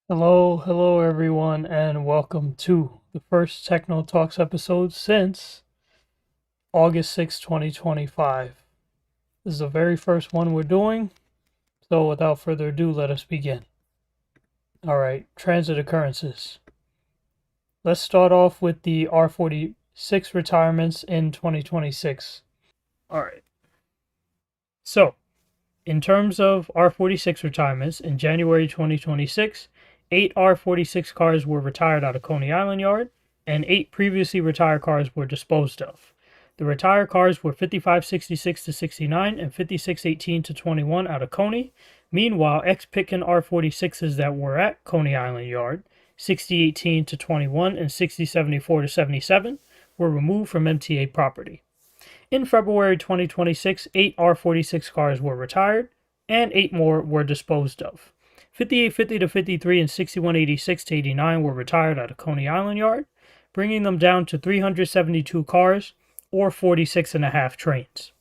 Hello everyone, and welcome to the first TechnoTalks episode since August 6th, 2025. This is the very first one we're doing, so without further ado, let us begin. Alright, transit occurrences. Let's start off with the R46 retirements in 2026. Alright, so in terms of R46 retirements, in January 2026, 8 R46 cars were retired out of Coney Island Yard, and 8 previously retired cars were disposed of. The retired cars were 5566 to 69 and 5618 to 21 out of Coney. Meanwhile, ex-Pitkin R46s that were at Coney Island Yard, 6018 to 21 and 6074 to 77, were removed from MTA property. In February 2026, 8 R46 cars were retired, and 8 more were disposed of. 5850 to 53 and 6186 to 89 were retired at a Coney Island Yard, bringing them down to 372 cars, or 46 and a half trains.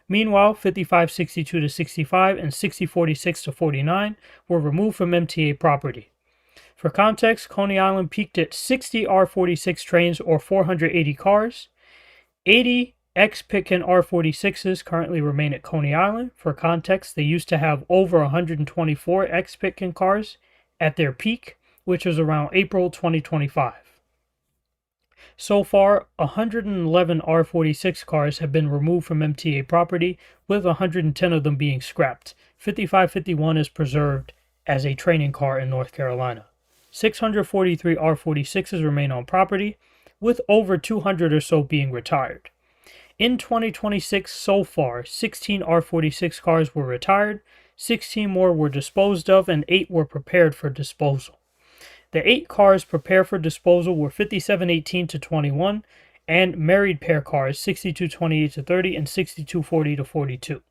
Meanwhile, 5562 to 65 and 6046 to 49 were removed from MTA property. For context, Coney Island peaked at 60 R46 trains, or 480 cars. 80 ex-Pitkin R46s currently remain at Coney Island. For context, they used to have over 124 ex-Pitkin cars at their peak, which was around April 2025. So far, 111 R46 cars have been removed from MTA property, with 110 of them being scrapped. 5551 is preserved as a training car in North Carolina. 643 R46s remain on property, with over 200 or so being retired. In 2026 so far, 16 R46 cars were retired, 16 more were disposed of, and 8 were prepared for disposal. The 8 cars prepared for disposal were 5718 to 21 and married pair cars 6228 to 30 and 6240 to 42.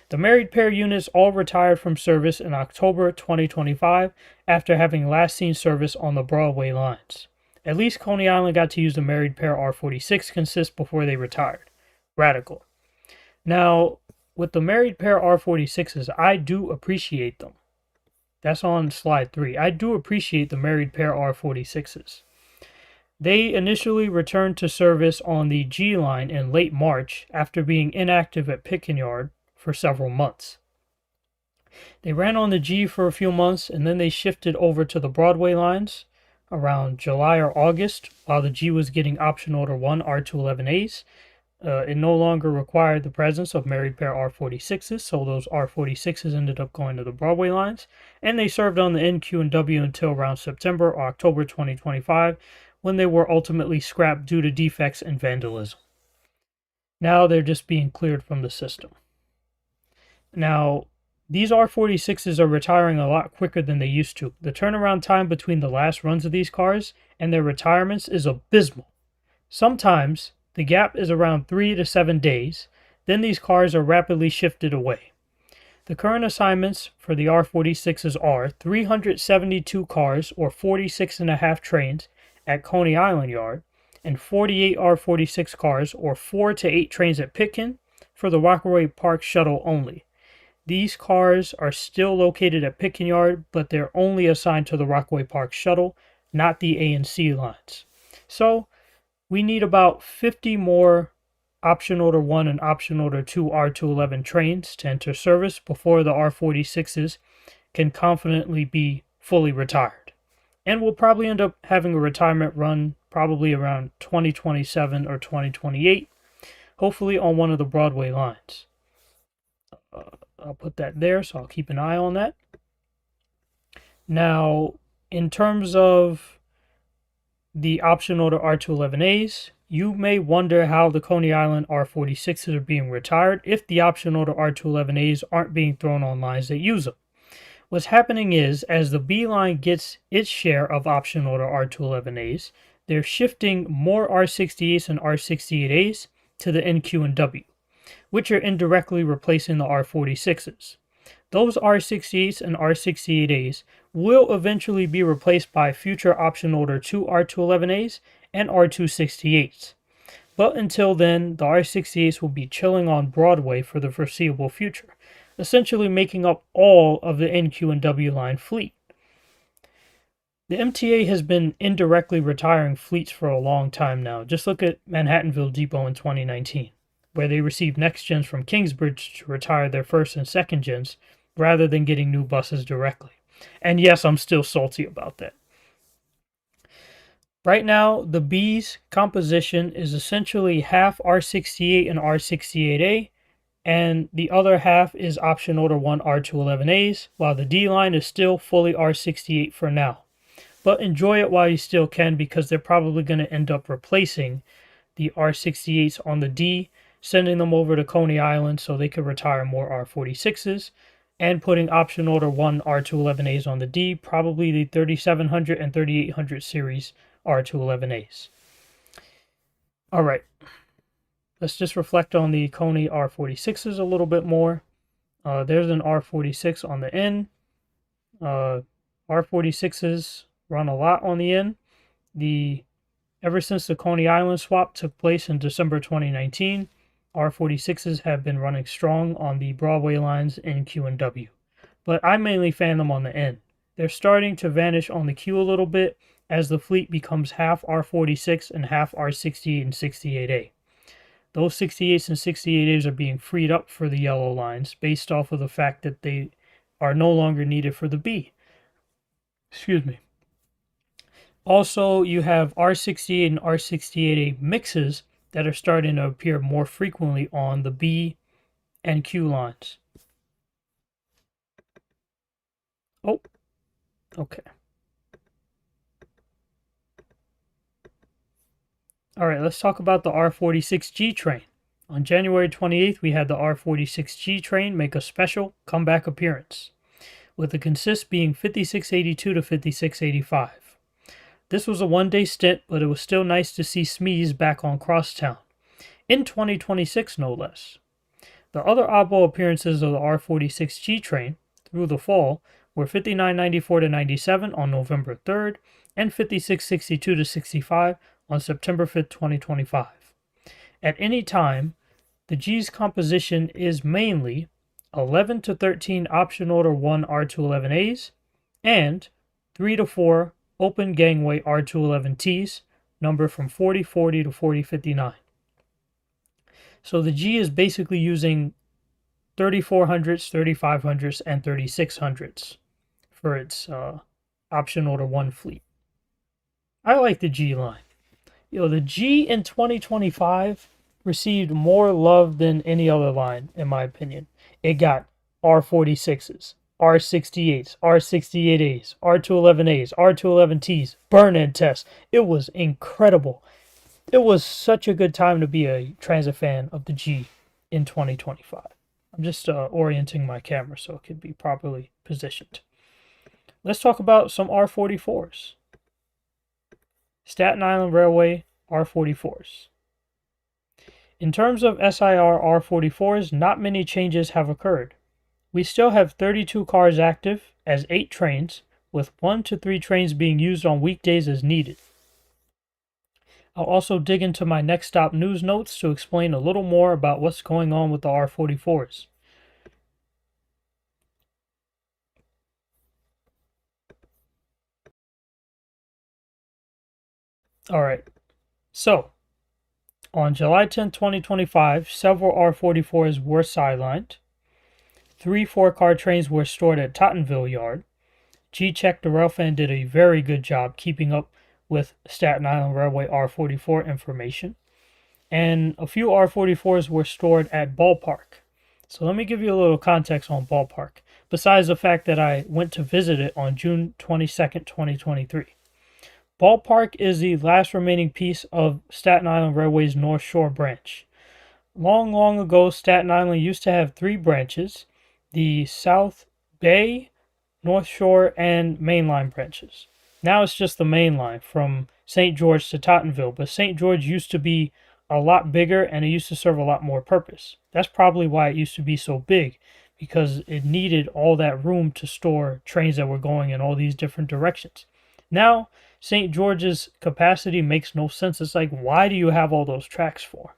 The married pair units all retired from service in October 2025 after having last seen service on the Broadway lines. At least Coney Island got to use the married pair R46 consist before they retired. Radical. Now, with the married pair R46s, I do appreciate them. That's on slide 3. I do appreciate the married pair R46s. They initially returned to service on the G line in late March after being inactive at Pitkin Yard for several months. They ran on the G for a few months, and then they shifted over to the Broadway lines around July or August while the G was getting option order 1 R211As. It no longer required the presence of married pair R46s, so those R46s ended up going to the Broadway lines, and they served on the NQ and W until around September or October 2025, when they were ultimately scrapped due to defects and vandalism. Now they're just being cleared from the system. Now, these R46s are retiring a lot quicker than they used to. The turnaround time between the last runs of these cars and their retirements is abysmal. Sometimes the gap is around 3 to 7 days, then these cars are rapidly shifted away. The current assignments for the R46s are 372 cars, or 46 and a half trains, at Coney Island Yard, and 48 R46 cars, or 4 to 8 trains at Pitkin, for the Rockaway Park shuttle only. These cars are still located at Pitkin Yard, but they're only assigned to the Rockaway Park shuttle, not the A and C lines. So, we need about 50 more option order 1 and option order 2 R211 trains to enter service before the R46s can confidently be fully retired. And we'll probably end up having a retirement run probably around 2027 or 2028, hopefully on one of the Broadway lines. I'll put that there, so I'll keep an eye on that. Now, in terms of the option order R211As, you may wonder how the Coney Island R46s are being retired if the option order R211As aren't being thrown on lines that use them. What's happening is, as the B line gets its share of option order R211As, they're shifting more R68s and R68As to the NQ and W, which are indirectly replacing the R46s. Those R68s and R68As will eventually be replaced by future option order 2 R211As and R268s. But until then, the R68s will be chilling on Broadway for the foreseeable future, essentially making up all of the NQ and W line fleet. The MTA has been indirectly retiring fleets for a long time now. Just look at Manhattanville Depot in 2019, where they received next gens from Kingsbridge to retire their first and second gens rather than getting new buses directly. And yes, I'm still salty about that. Right now, the B's composition is essentially half R68 and R68A, and the other half is option order 1 R211As, while the D line is still fully R68 for now. But enjoy it while you still can, because they're probably going to end up replacing the R68s on the D, sending them over to Coney Island so they could retire more R46s, and putting option order 1 R211As on the D, probably the 3700 and 3800 series R211As. Alright, let's just reflect on the Coney R46s a little bit more. There's an R46 on the N. R46s run a lot on the N. Ever since the Coney Island swap took place in December 2019, R46s have been running strong on the Broadway lines in Q and W. But I mainly fan them on the N. They're starting to vanish on the Q a little bit as the fleet becomes half R46 and half R68 and 68A. Those 68s and 68As are being freed up for the yellow lines based off of the fact that they are no longer needed for the B. Excuse me. Also, you have R68 and R68A mixes that are starting to appear more frequently on the B and Q lines. Oh, okay. Alright, let's talk about the R46G train. On January 28th, we had the R46G train make a special comeback appearance, with the consist being 5682 to 5685. This was a one-day stint, but it was still nice to see Smees back on Crosstown, in 2026 no less. The other oddball appearances of the R46G train through the fall were 5994 to 97 on November 3rd and 5662 to 65 on September 5th, 2025. At any time, the G's composition is mainly 11 to 13 option order 1 R211As and 3 to 4 open gangway R211Ts, numbered from 4040 to 4059. So the G is basically using 3400s, 3500s, and 3600s for its option order 1 fleet. I like the G line. The G in 2025 received more love than any other line, in my opinion. It got R46s, R68s, R68As, R211As, R211Ts, burn-in tests. It was incredible. It was such a good time to be a transit fan of the G in 2025. I'm just orienting my camera so it can be properly positioned. Let's talk about some R44s. Staten Island Railway R44s. In terms of SIR R44s, not many changes have occurred. We still have 32 cars active as 8 trains, with 1 to 3 trains being used on weekdays as needed. I'll also dig into my next stop news notes to explain a little more about what's going on with the R44s. Alright, so on July 10, 2025, several R44s were sidelined. 3 4-car trains were stored at Tottenville Yard. G-Check the Railfan did a very good job keeping up with Staten Island Railway R44 information. And a few R44s were stored at Ballpark. So let me give you a little context on Ballpark, besides the fact that I went to visit it on June 22nd, 2023. Ballpark is the last remaining piece of Staten Island Railway's North Shore branch. Long, long ago, Staten Island used to have 3 branches, the South Bay, North Shore, and Mainline branches. Now it's just the main line from St. George to Tottenville, but St. George used to be a lot bigger and it used to serve a lot more purpose. That's probably why it used to be so big, because it needed all that room to store trains that were going in all these different directions. Now, St. George's capacity makes no sense. It's like, why do you have all those tracks for?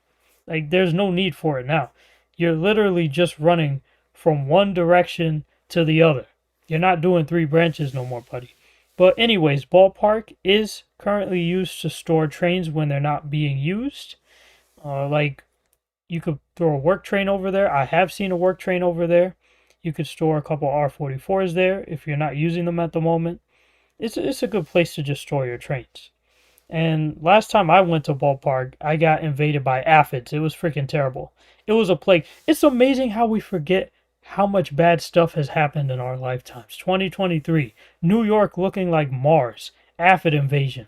Like, there's no need for it now. You're literally just running from one direction to the other. You're not doing 3 branches no more, buddy. But anyways, ballpark is currently used to store trains when they're not being used. Like you could throw a work train over there. I have seen a work train over there. You could store a couple R44s there if you're not using them at the moment. It's a good place to just store your trains. And last time I went to ballpark, I got invaded by aphids. It was freaking terrible. It was a plague. It's amazing how we forget how much bad stuff has happened in our lifetimes. 2023, New York looking like Mars, aphid invasion,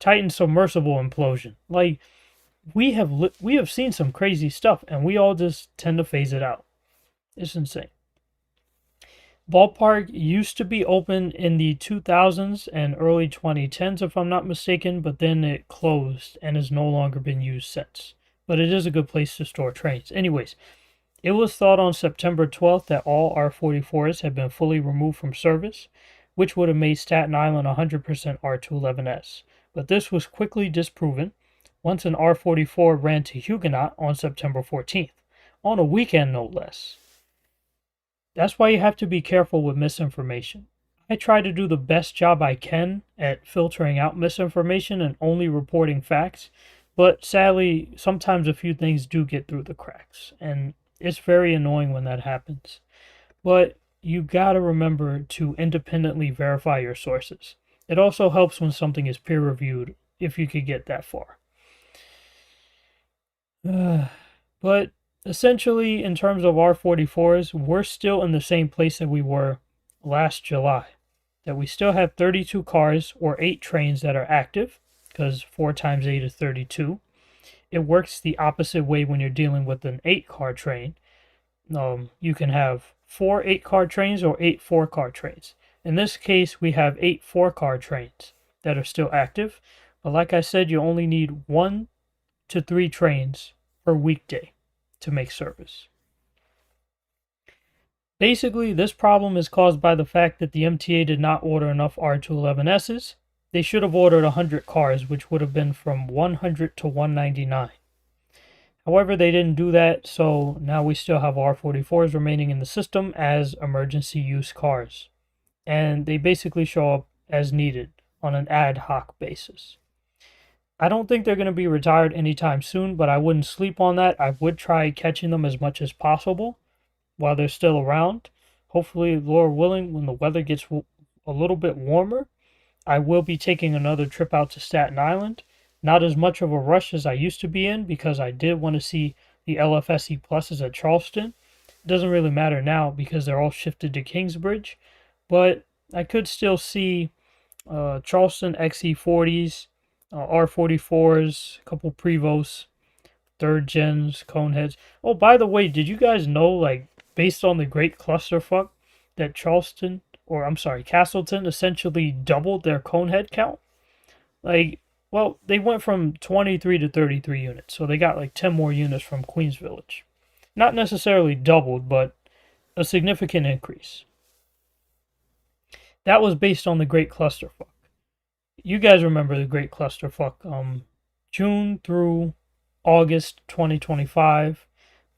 Titan submersible implosion. Like we have seen some crazy stuff, and we all just tend to phase it out. It's insane. Ballpark used to be open in the 2000s and early 2010s, if I'm not mistaken, but then it closed and has no longer been used since. But it is a good place to store trains. Anyways, it was thought on September 12th that all R44s had been fully removed from service, which would have made Staten Island 100% R211S. But this was quickly disproven once an R44 ran to Huguenot on September 14th, on a weekend no less. That's why you have to be careful with misinformation. I try to do the best job I can at filtering out misinformation and only reporting facts, but sadly, sometimes a few things do get through the cracks, and it's very annoying when that happens. But you gotta remember to independently verify your sources. It also helps when something is peer reviewed, if you could get that far. But essentially, in terms of R44s, we're still in the same place that we were last July. That we still have 32 cars or 8 trains that are active, because 4 times 8 is 32. It works the opposite way when you're dealing with an 8-car train. You can have 4 8-car trains or 8 4-car trains. In this case, we have 8 4-car trains that are still active. But like I said, you only need 1 to 3 trains per weekday to make service. Basically, this problem is caused by the fact that the MTA did not order enough R211Ss. They should have ordered 100 cars, which would have been from 100 to 199. However, they didn't do that, so now we still have R44s remaining in the system as emergency use cars. And they basically show up as needed on an ad hoc basis. I don't think they're going to be retired anytime soon, but I wouldn't sleep on that. I would try catching them as much as possible while they're still around. Hopefully, Lord willing, when the weather gets a little bit warmer, I will be taking another trip out to Staten Island. Not as much of a rush as I used to be in, because I did want to see the LFSE pluses at Charleston. It doesn't really matter now because they're all shifted to Kingsbridge, but I could still see Charleston XE40s, R44s, a couple Prevosts, third gens, Coneheads. Oh, by the way, did you guys know, like, based on the Great Clusterfuck, that Castleton essentially doubled their Conehead count? Like, well, they went from 23 to 33 units, so they got like 10 more units from Queens Village. Not necessarily doubled, but a significant increase. That was based on the Great Clusterfuck. You guys remember the Great Clusterfuck, June through August 2025,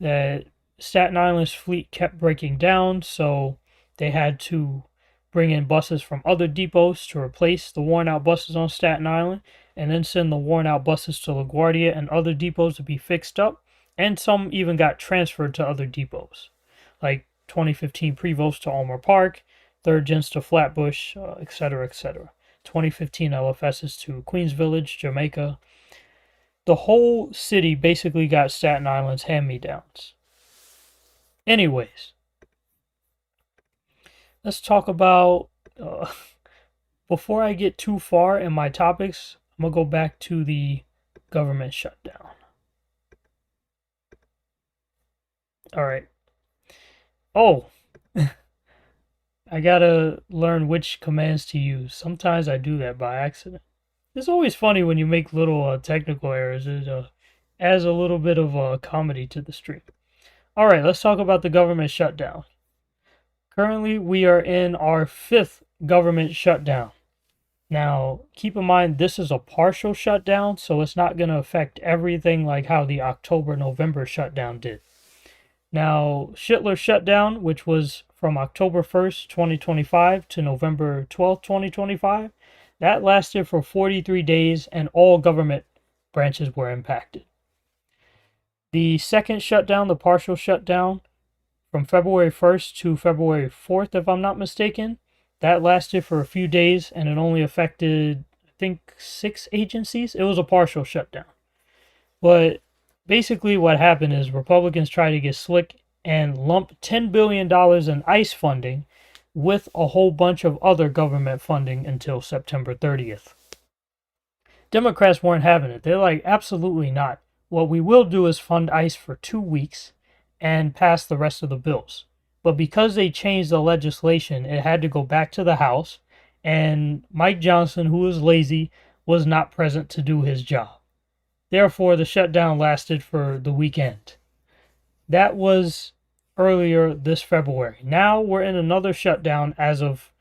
that Staten Island's fleet kept breaking down, so they had to bring in buses from other depots to replace the worn out buses on Staten Island, and then send the worn out buses to LaGuardia and other depots to be fixed up, and some even got transferred to other depots, like 2015 Prevost to Ulmer Park, third gens to Flatbush, etc., etc. 2015 LFSs to Queens Village, Jamaica. The whole city basically got Staten Island's hand-me-downs. Anyways, let's talk about, before I get too far in my topics, I'm going to go back to the government shutdown. Alright. Oh! I gotta learn which commands to use. Sometimes I do that by accident. It's always funny when you make little technical errors. It adds a little bit of comedy to the stream. Alright, let's talk about the government shutdown. Currently, we are in our 5th government shutdown. Now, keep in mind, this is a partial shutdown, so it's not going to affect everything like how the October-November shutdown did. Now, Shitler shutdown, which was from October 1st, 2025 to November 12th, 2025. That lasted for 43 days and all government branches were impacted. The second shutdown, the partial shutdown, from February 1st to February 4th, if I'm not mistaken, that lasted for a few days and it only affected, I think, 6 agencies. It was a partial shutdown. But basically what happened is Republicans tried to get slick and lump $10 billion in ICE funding with a whole bunch of other government funding until September 30th. Democrats weren't having it. They're like, absolutely not. What we will do is fund ICE for 2 weeks and pass the rest of the bills. But because they changed the legislation, it had to go back to the House, and Mike Johnson, who was lazy, was not present to do his job. Therefore, the shutdown lasted for the weekend. That was earlier this February. Now we're in another shutdown as of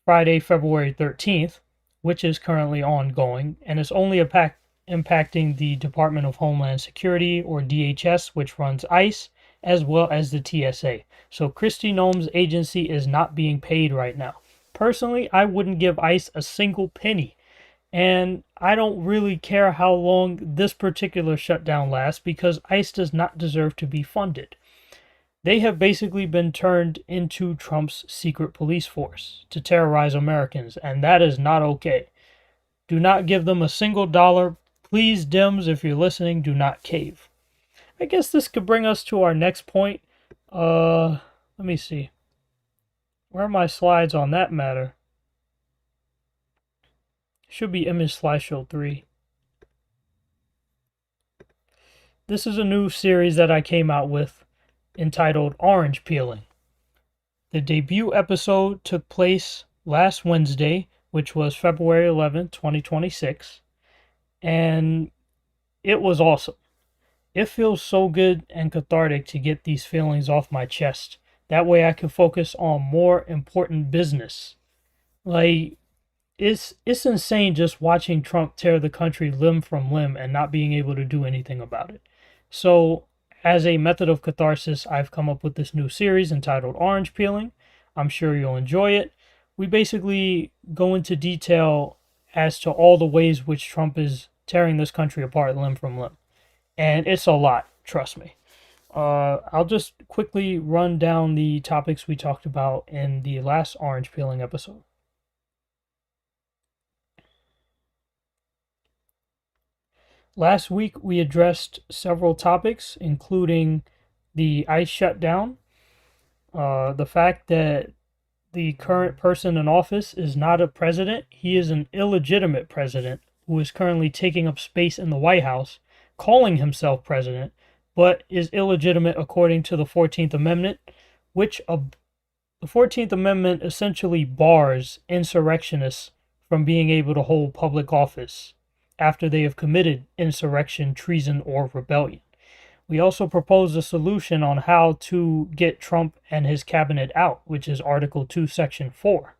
Friday, February 13th, which is currently ongoing, and it's only impacting the Department of Homeland Security, or DHS, which runs ICE, as well as the TSA. So Kristi Noem's agency is not being paid right now. Personally, I wouldn't give ICE a single penny, and I don't really care how long this particular shutdown lasts because ICE does not deserve to be funded. They have basically been turned into Trump's secret police force to terrorize Americans, and that is not okay. Do not give them a single dollar. Please, Dems, if you're listening, do not cave. I guess this could bring us to our next point. Let me see. Where are my slides on that matter? Should be image slideshow 3. This is a new series that I came out with entitled Orange Peeling. The debut episode took place last Wednesday, which was February 11th, 2026, and it was awesome. It feels so good and cathartic to get these feelings off my chest. That way I can focus on more important business. Like, it's insane just watching Trump tear the country limb from limb and not being able to do anything about it. So, as a method of catharsis, I've come up with this new series entitled Orange Peeling. I'm sure you'll enjoy it. We basically go into detail as to all the ways which Trump is tearing this country apart limb from limb. And it's a lot, trust me. I'll just quickly run down the topics we talked about in the last Orange Peeling episode. Last week, we addressed several topics, including the ICE shutdown, the fact that the current person in office is not a president. He is an illegitimate president who is currently taking up space in the White House, calling himself president, but is illegitimate according to the 14th Amendment, which the 14th Amendment essentially bars insurrectionists from being able to hold public office after they have committed insurrection, treason, or rebellion. We also proposed a solution on how to get Trump and his cabinet out, which is Article 2, Section 4.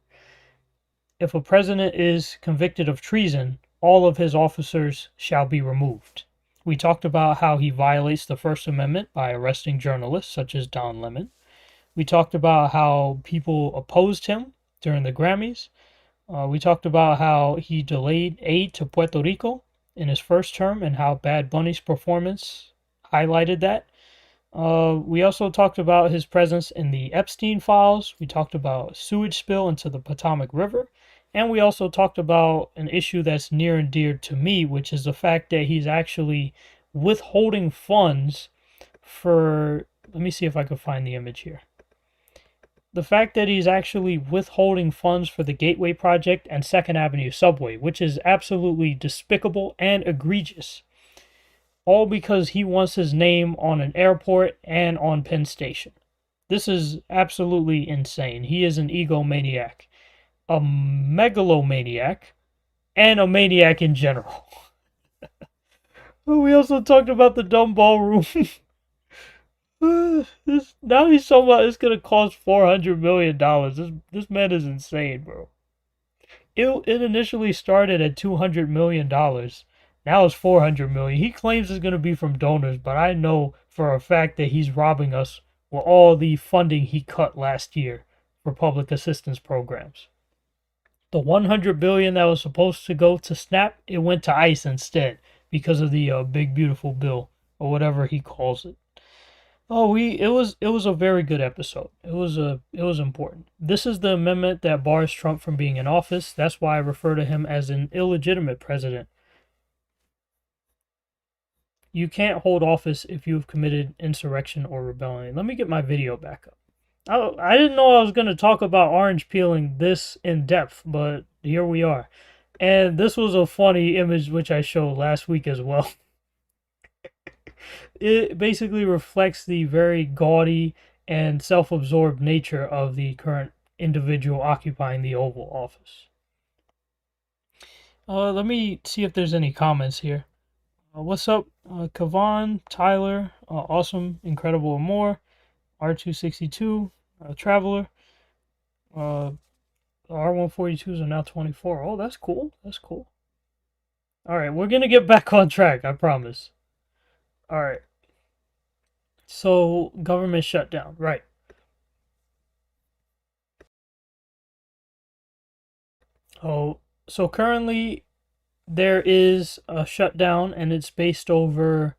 If a president is convicted of treason, all of his officers shall be removed. We talked about how he violates the First Amendment by arresting journalists such as Don Lemon. We talked about how people opposed him during the Grammys. We talked about how he delayed aid to Puerto Rico in his first term and how Bad Bunny's performance highlighted that. We also talked about his presence in the Epstein files. We talked about sewage spill into the Potomac River. And we also talked about an issue that's near and dear to me, which is the fact that he's actually withholding funds for, let me see if I can find the image here. The fact that he's actually withholding funds for the Gateway Project and 2nd Avenue Subway, which is absolutely despicable and egregious. All because he wants his name on an airport and on Penn Station. This is absolutely insane. He is an egomaniac, a megalomaniac, and a maniac in general. We also talked about the dumb ballroom. Now he's talking about it's gonna cost $400 million. This man is insane, bro. It initially started at $200 million. Now it's $400 million. He claims it's gonna be from donors, but I know for a fact that he's robbing us with all the funding he cut last year for public assistance programs. The 100 billion that was supposed to go to SNAP, it went to ICE instead because of the big beautiful bill or whatever he calls it. Oh, it was a very good episode. It was important. This is the amendment that bars Trump from being in office. That's why I refer to him as an illegitimate president. You can't hold office if you have committed insurrection or rebellion. Let me get my video back up. I didn't know I was going to talk about orange peeling this in depth, but here we are. And this was a funny image which I showed last week as well. It basically reflects the very gaudy and self-absorbed nature of the current individual occupying the Oval Office. Let me see if there's any comments here. What's up, Kavan, Tyler, awesome, incredible, and more. R262, Traveler. R142s are now 24. Oh, that's cool. That's cool. All right, we're gonna get back on track. I promise. All right. So, government shutdown, right? Oh, so currently there is a shutdown, and it's based over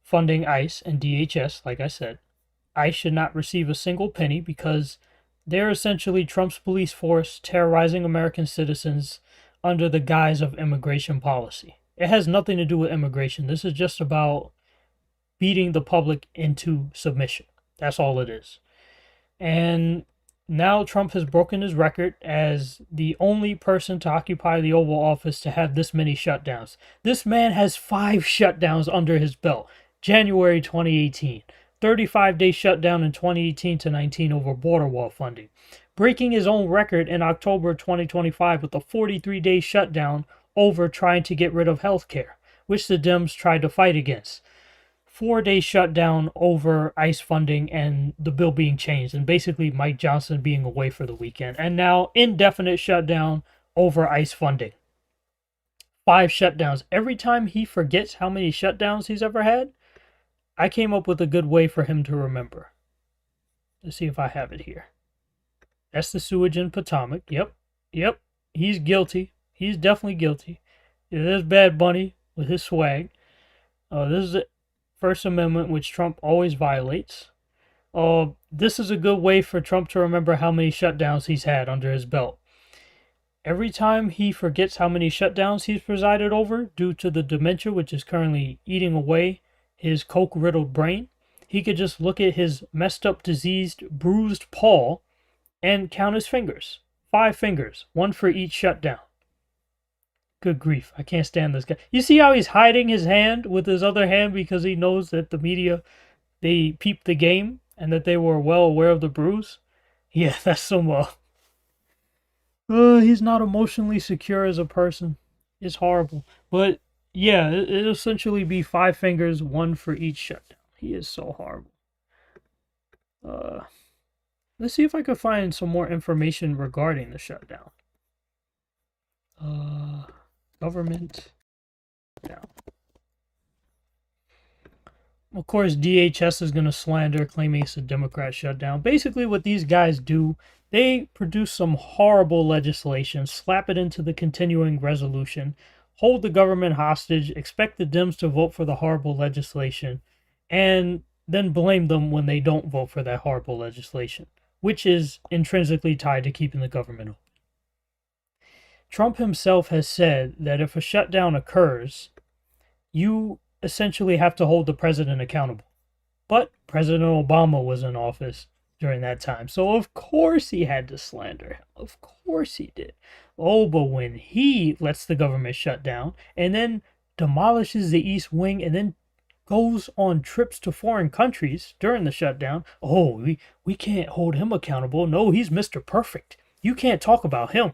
funding ICE and DHS. Like I said, ICE should not receive a single penny because they're essentially Trump's police force terrorizing American citizens under the guise of immigration policy. It has nothing to do with immigration. This is just about beating the public into submission. That's all it is. And now Trump has broken his record as the only person to occupy the Oval Office to have this many shutdowns. This man has 5 shutdowns under his belt. January 2018, 35-day shutdown in 2018 to 19 over border wall funding, breaking his own record in October 2025 with a 43-day shutdown over trying to get rid of health care, which the Dems tried to fight against. 4-day shutdown over ICE funding and the bill being changed, and basically Mike Johnson being away for the weekend. And now indefinite shutdown over ICE funding. 5 shutdowns. Every time he forgets how many shutdowns he's ever had, I came up with a good way for him to remember. Let's see if I have it here. That's the sewage in Potomac. Yep. He's guilty. He's definitely guilty. There's Bad Bunny with his swag. This is the First Amendment, which Trump always violates. This is a good way for Trump to remember how many shutdowns he's had under his belt. Every time he forgets how many shutdowns he's presided over due to the dementia, which is currently eating away his coke-riddled brain, he could just look at his messed up, diseased, bruised paw and count his fingers. 5 fingers, 1 for each shutdown. Good grief, I can't stand this guy. You see how he's hiding his hand with his other hand because he knows that the media, they peeped the game and that they were well aware of the bruise? Yeah, that's some, he's not emotionally secure as a person. It's horrible. But, yeah, it'll essentially be 5 fingers, 1 for each shutdown. He is so horrible. Let's see if I can find some more information regarding the shutdown. Government shutdown. Of course, DHS is going to slander, claiming it's a Democrat shutdown. Basically, what these guys do, they produce some horrible legislation, slap it into the continuing resolution, hold the government hostage, expect the Dems to vote for the horrible legislation, and then blame them when they don't vote for that horrible legislation, which is intrinsically tied to keeping the government open. Trump himself has said that if a shutdown occurs, you essentially have to hold the president accountable. But President Obama was in office during that time, so of course he had to slander him. Of course he did. Oh, but when he lets the government shut down and then demolishes the East Wing and then goes on trips to foreign countries during the shutdown, we can't hold him accountable. No, he's Mr. Perfect. You can't talk about him.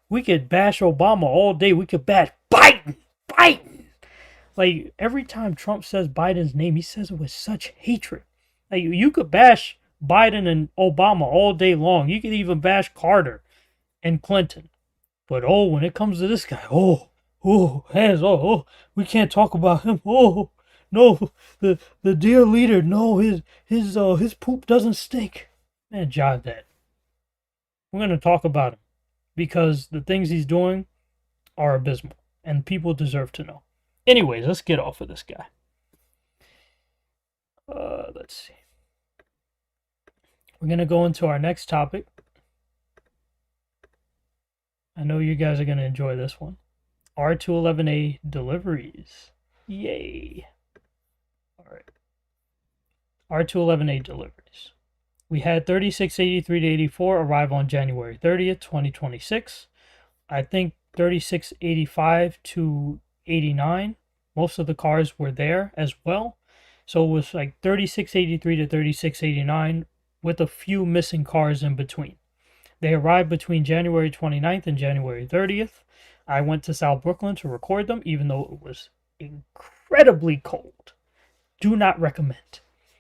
We could bash Obama all day. We could bash Biden. Like, every time Trump says Biden's name, he says it with such hatred. Like, you could bash Biden and Obama all day long. You could even bash Carter and Clinton. But, when it comes to this guy, hands, we can't talk about him. No, the dear leader, no, his poop doesn't stink. Man, jive that. We're gonna talk about him because the things he's doing are abysmal, and people deserve to know. Anyways, let's get off of this guy. Let's see. We're gonna go into our next topic. I know you guys are gonna enjoy this one. R211A Deliveries. Yay. Alright. R211A Deliveries. We had 3683 to 84 arrive on January 30th, 2026. I think 3685 to 89, most of the cars were there as well. So it was like 3683 to 3689 with a few missing cars in between. They arrived between January 29th and January 30th. I went to South Brooklyn to record them, even though it was incredibly cold. Do not recommend.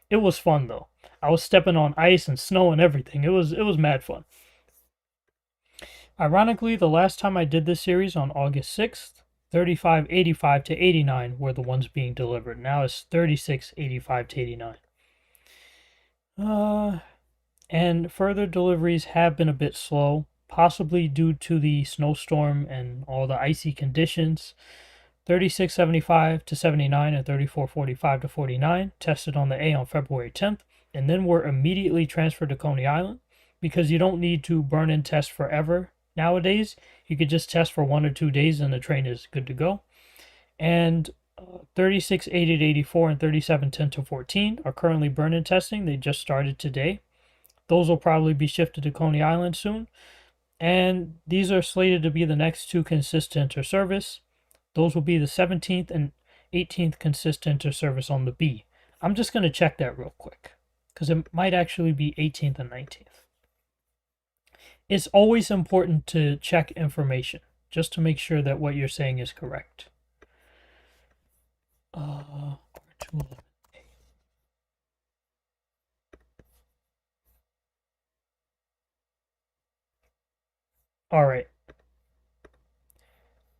It was fun though. I was stepping on ice and snow and everything. It was mad fun. Ironically, the last time I did this series on August 6th, 3585 to 89 were the ones being delivered. Now it's 3685 to 89. And further deliveries have been a bit slow, possibly due to the snowstorm and all the icy conditions. 3675 to 79 and 3445 to 49 tested on the A on February 10th, and then were immediately transferred to Coney Island because you don't need to burn and test forever nowadays. You could just test for 1 or 2 days and the train is good to go. And 3680 to 84 and 3710 to 14 are currently burn and testing. They just started today. Those will probably be shifted to Coney Island soon. And these are slated to be the next 2 consistent enter service. Those will be the 17th and 18th consistent enter service on the B. I'm just going to check that real quick because it might actually be 18th and 19th. It's always important to check information just to make sure that what you're saying is correct. R211A. All right.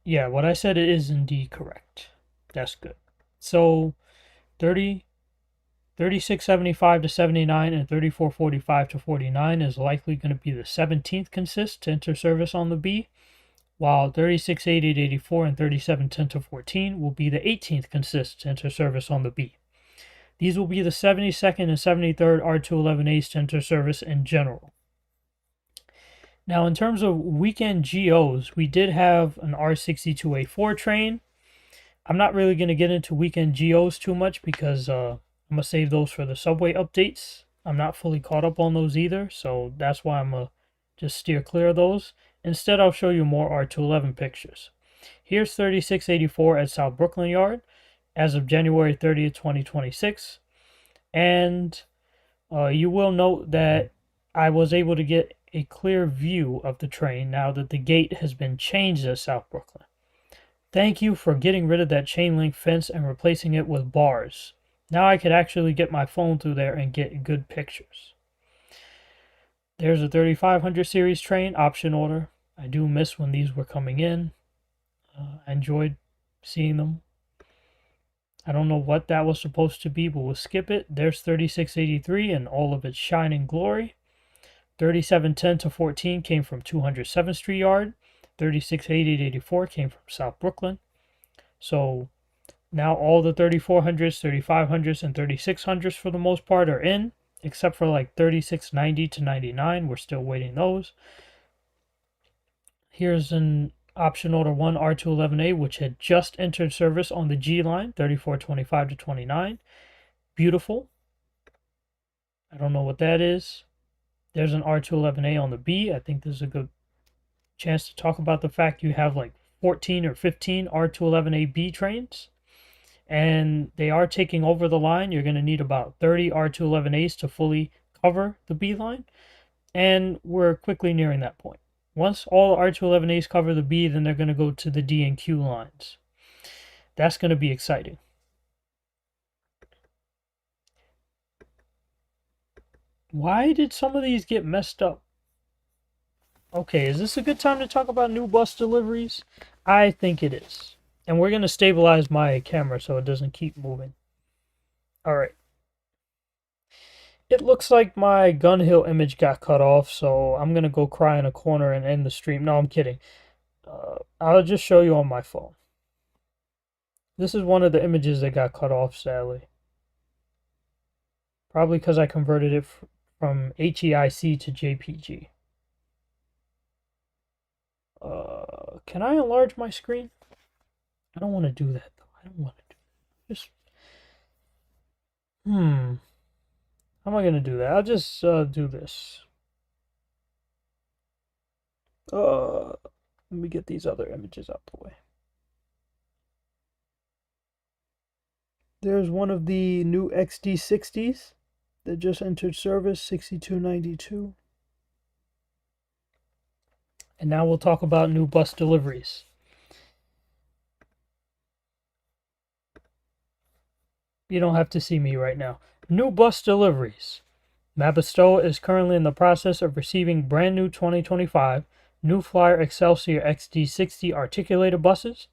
Yeah, what I said is indeed correct. That's good. So 3675 to 79 and 3445 to 49 is likely going to be the 17th consist to enter service on the B, while 3680 to 84 and 3710 to 14 will be the 18th consist to enter service on the B. These will be the 72nd and 73rd R211As to enter service in general. Now, in terms of weekend GOs, we did have an R62A4 train. I'm not really going to get into weekend GOs too much because I'm going to save those for the subway updates. I'm not fully caught up on those either, so that's why I'm going to just steer clear of those. Instead, I'll show you more R211 pictures. Here's 3684 at South Brooklyn Yard as of January 30th, 2026. And you will note that I was able to get a clear view of the train now that the gate has been changed at South Brooklyn. Thank you for getting rid of that chain link fence and replacing it with bars. Now I could actually get my phone through there and get good pictures. There's a 3500 series train, option order. I do miss when these were coming in. I enjoyed seeing them. I don't know what that was supposed to be, but we'll skip it. There's 3683 in all of its shining glory. 3710 to 14 came from 207th Street Yard. 3680 to 84 came from South Brooklyn. So now all the 3400s, 3500s, and 3600s for the most part are in, except for like 3690 to 99. We're still waiting those. Here's an option order 1 R211A, which had just entered service on the G line, 3425 to 29. Beautiful. I don't know what that is. There's an R211A on the B. I think this is a good chance to talk about the fact you have like 14 or 15 R211A B trains. And they are taking over the line. You're going to need about 30 R211As to fully cover the B line. And we're quickly nearing that point. Once all the R211As cover the B, then they're going to go to the D and Q lines. That's going to be exciting. Why did some of these get messed up? Okay, is this a good time to talk about new bus deliveries? I think it is. And we're going to stabilize my camera so it doesn't keep moving. Alright. It looks like my Gun Hill image got cut off, so I'm gonna go cry in a corner and end the stream. No, I'm kidding. I'll just show you on my phone. This is one of the images that got cut off, sadly. Probably because I converted it from HEIC to JPG. Can I enlarge my screen? I don't want to do that, though. I don't want to do that. Just... How am I going to do that? I'll just do this. Let me get these other images out the way. There's one of the new XD60s that just entered service, 6292. And now we'll talk about new bus deliveries. You don't have to see me right now. New bus deliveries. Mabistoa is currently in the process of receiving brand new 2025 New Flyer Excelsior XD60 articulated buses.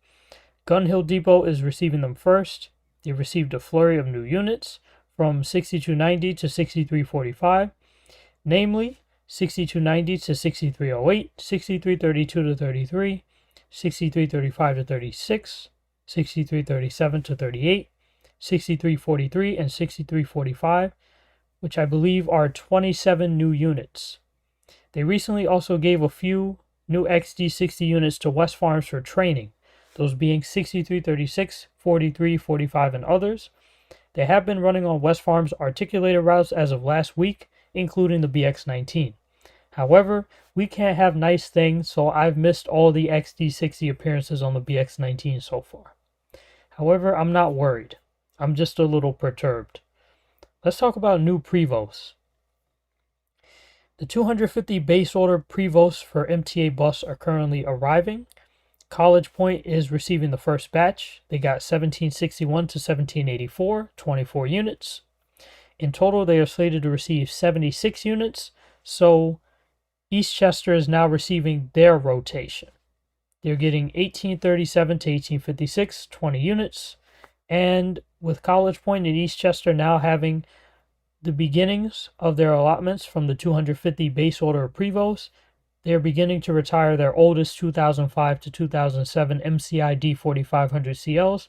Gun Hill Depot is receiving them first. They received a flurry of new units from 6290 to 6345, namely 6290 to 6308, 6332 to 33, 6335 to 36, 6337 to 38, 6343, and 6345, which I believe are 27 new units. They recently also gave a few new XD60 units to West Farms for training, those being 6336, 43, 45, and others. They have been running on West Farms articulated routes as of last week, including the BX19. However, we can't have nice things, so I've missed all the XD60 appearances on the BX19 so far. However, I'm not worried. I'm just a little perturbed. Let's talk about new Prevosts. The 250 base order Prevosts for MTA bus are currently arriving. College Point is receiving the first batch. They got 1761 to 1784, 24 units. In total, they are slated to receive 76 units, so Eastchester is now receiving their rotation. They're getting 1837 to 1856, 20 units. And with College Point and Eastchester now having the beginnings of their allotments from the 250 base order of Prevost, they are beginning to retire their oldest 2005 to 2007 MCI D4500 CLs.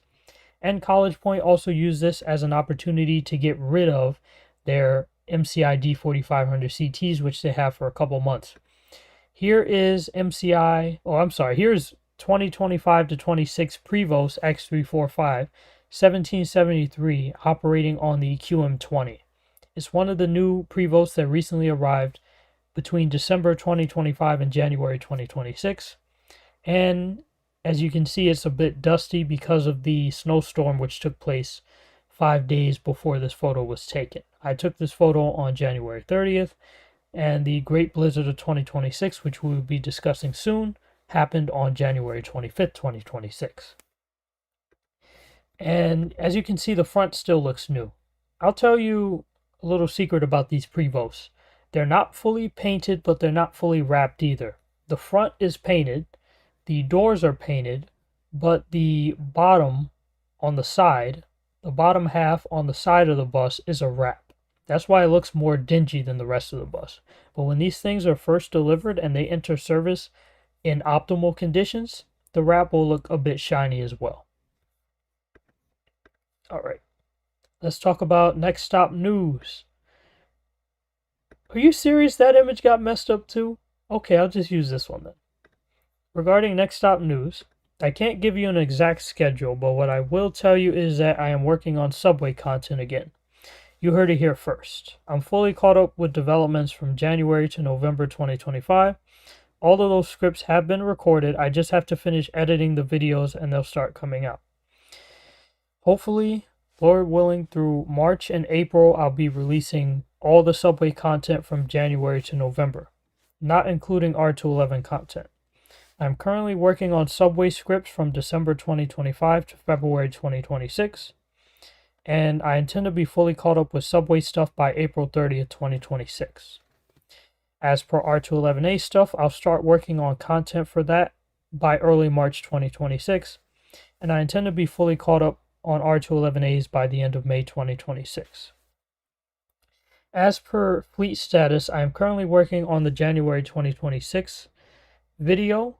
And College Point also used this as an opportunity to get rid of their MCI D4500 CTs, which they have for a couple months. Here is here's 2025 to 26 Prevost X345 1773 operating on the QM20. It's one of the new Prevosts that recently arrived between December 2025 and January 2026. And as you can see, it's a bit dusty because of the snowstorm which took place 5 days before this photo was taken. I took this photo on January 30th, and the Great Blizzard of 2026, which we will be discussing soon, happened on January 25th, 2026. And as you can see, the front still looks new. I'll tell you a little secret about these Prevosts. They're not fully painted, but they're not fully wrapped either. The front is painted, the doors are painted, but the bottom on the side, the bottom half on the side of the bus is a wrap. That's why it looks more dingy than the rest of the bus. But when these things are first delivered and they enter service in optimal conditions, the wrap will look a bit shiny as well. All right, let's talk about Next Stop News. Are you serious? That image got messed up too? Okay, I'll just use this one then. Regarding Next Stop News, I can't give you an exact schedule, but what I will tell you is that I am working on subway content again. You heard it here first. I'm fully caught up with developments from January to November 2025. All of those scripts have been recorded. I just have to finish editing the videos and they'll start coming out. Hopefully, Lord willing, through March and April, I'll be releasing all the subway content from January to November, not including R211 content. I'm currently working on subway scripts from December 2025 to February 2026, and I intend to be fully caught up with subway stuff by April 30th, 2026. As per R211A stuff, I'll start working on content for that by early March 2026, and I intend to be fully caught up on R211As by the end of May 2026. As per fleet status, I am currently working on the January 2026 video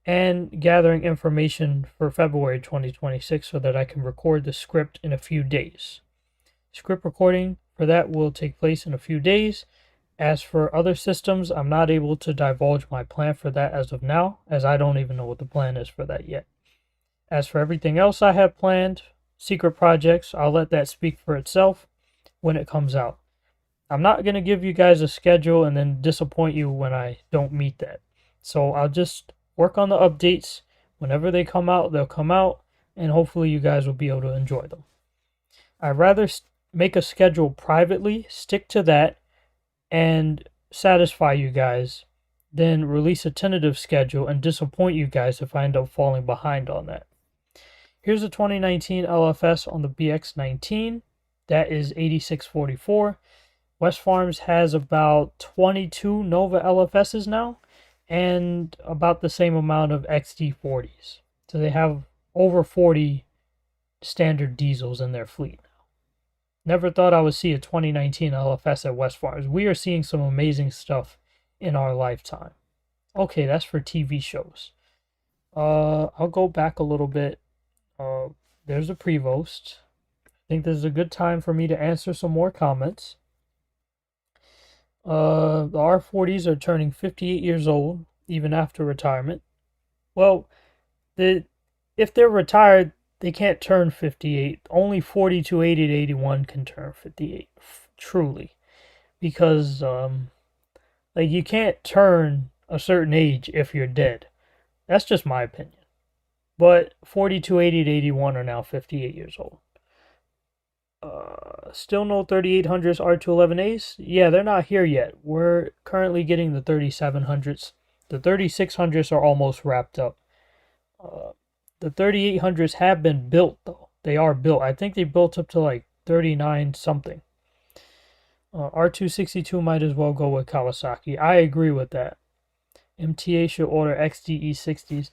and gathering information for February 2026 so that I can record the script in a few days. Script recording for that will take place in a few days. As for other systems, I'm not able to divulge my plan for that as of now, as I don't even know what the plan is for that yet. As for everything else I have planned, secret projects, I'll let that speak for itself when it comes out. I'm not going to give you guys a schedule and then disappoint you when I don't meet that. So I'll just work on the updates. Whenever they come out, they'll come out, and hopefully you guys will be able to enjoy them. I'd rather make a schedule privately, stick to that, and satisfy you guys than release a tentative schedule and disappoint you guys if I end up falling behind on that. Here's a 2019 LFS on the BX19. That is 8644. West Farms has about 22 Nova LFSs now and about the same amount of XD40s. So they have over 40 standard diesels in their fleet now. Never thought I would see a 2019 LFS at West Farms. We are seeing some amazing stuff in our lifetime. Okay, that's for TV shows. I'll go back a little bit. There's a Prevost. I think this is a good time for me to answer some more comments. The R40s are turning 58 years old, even after retirement. Well, if they're retired, they can't turn 58. Only 42, 80 to 81 can turn 58, truly. Because, like, you can't turn a certain age if you're dead. That's just my opinion. But 42, 80 to 81 are now 58 years old. Still no 3800s R211As? Yeah, they're not here yet. We're currently getting the 3700s. The 3600s are almost wrapped up. The 3800s have been built, though. They are built. I think they built up to like 39 something. R262 might as well go with Kawasaki. I agree with that. MTA should order XD60s.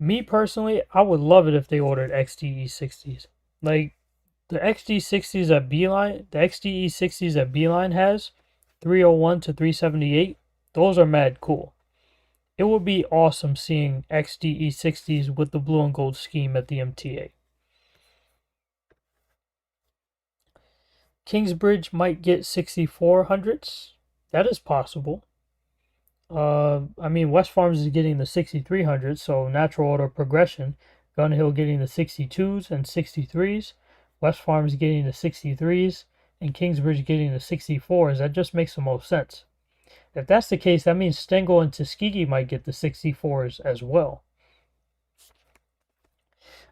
Me personally, I would love it if they ordered XD60s. Like, the XD60s that Beeline, the XD60s that Beeline has, 301 to 378, those are mad cool. It would be awesome seeing XD60s with the blue and gold scheme at the MTA. Kingsbridge might get 6400s. That is possible. I mean, West Farms is getting the 6300s, so natural order progression. Gun Hill getting the 62s and 63s. West Farms getting the 63s, and Kingsbridge getting the 64s. That just makes the most sense. If that's the case, that means Stengel and Tuskegee might get the 64s as well.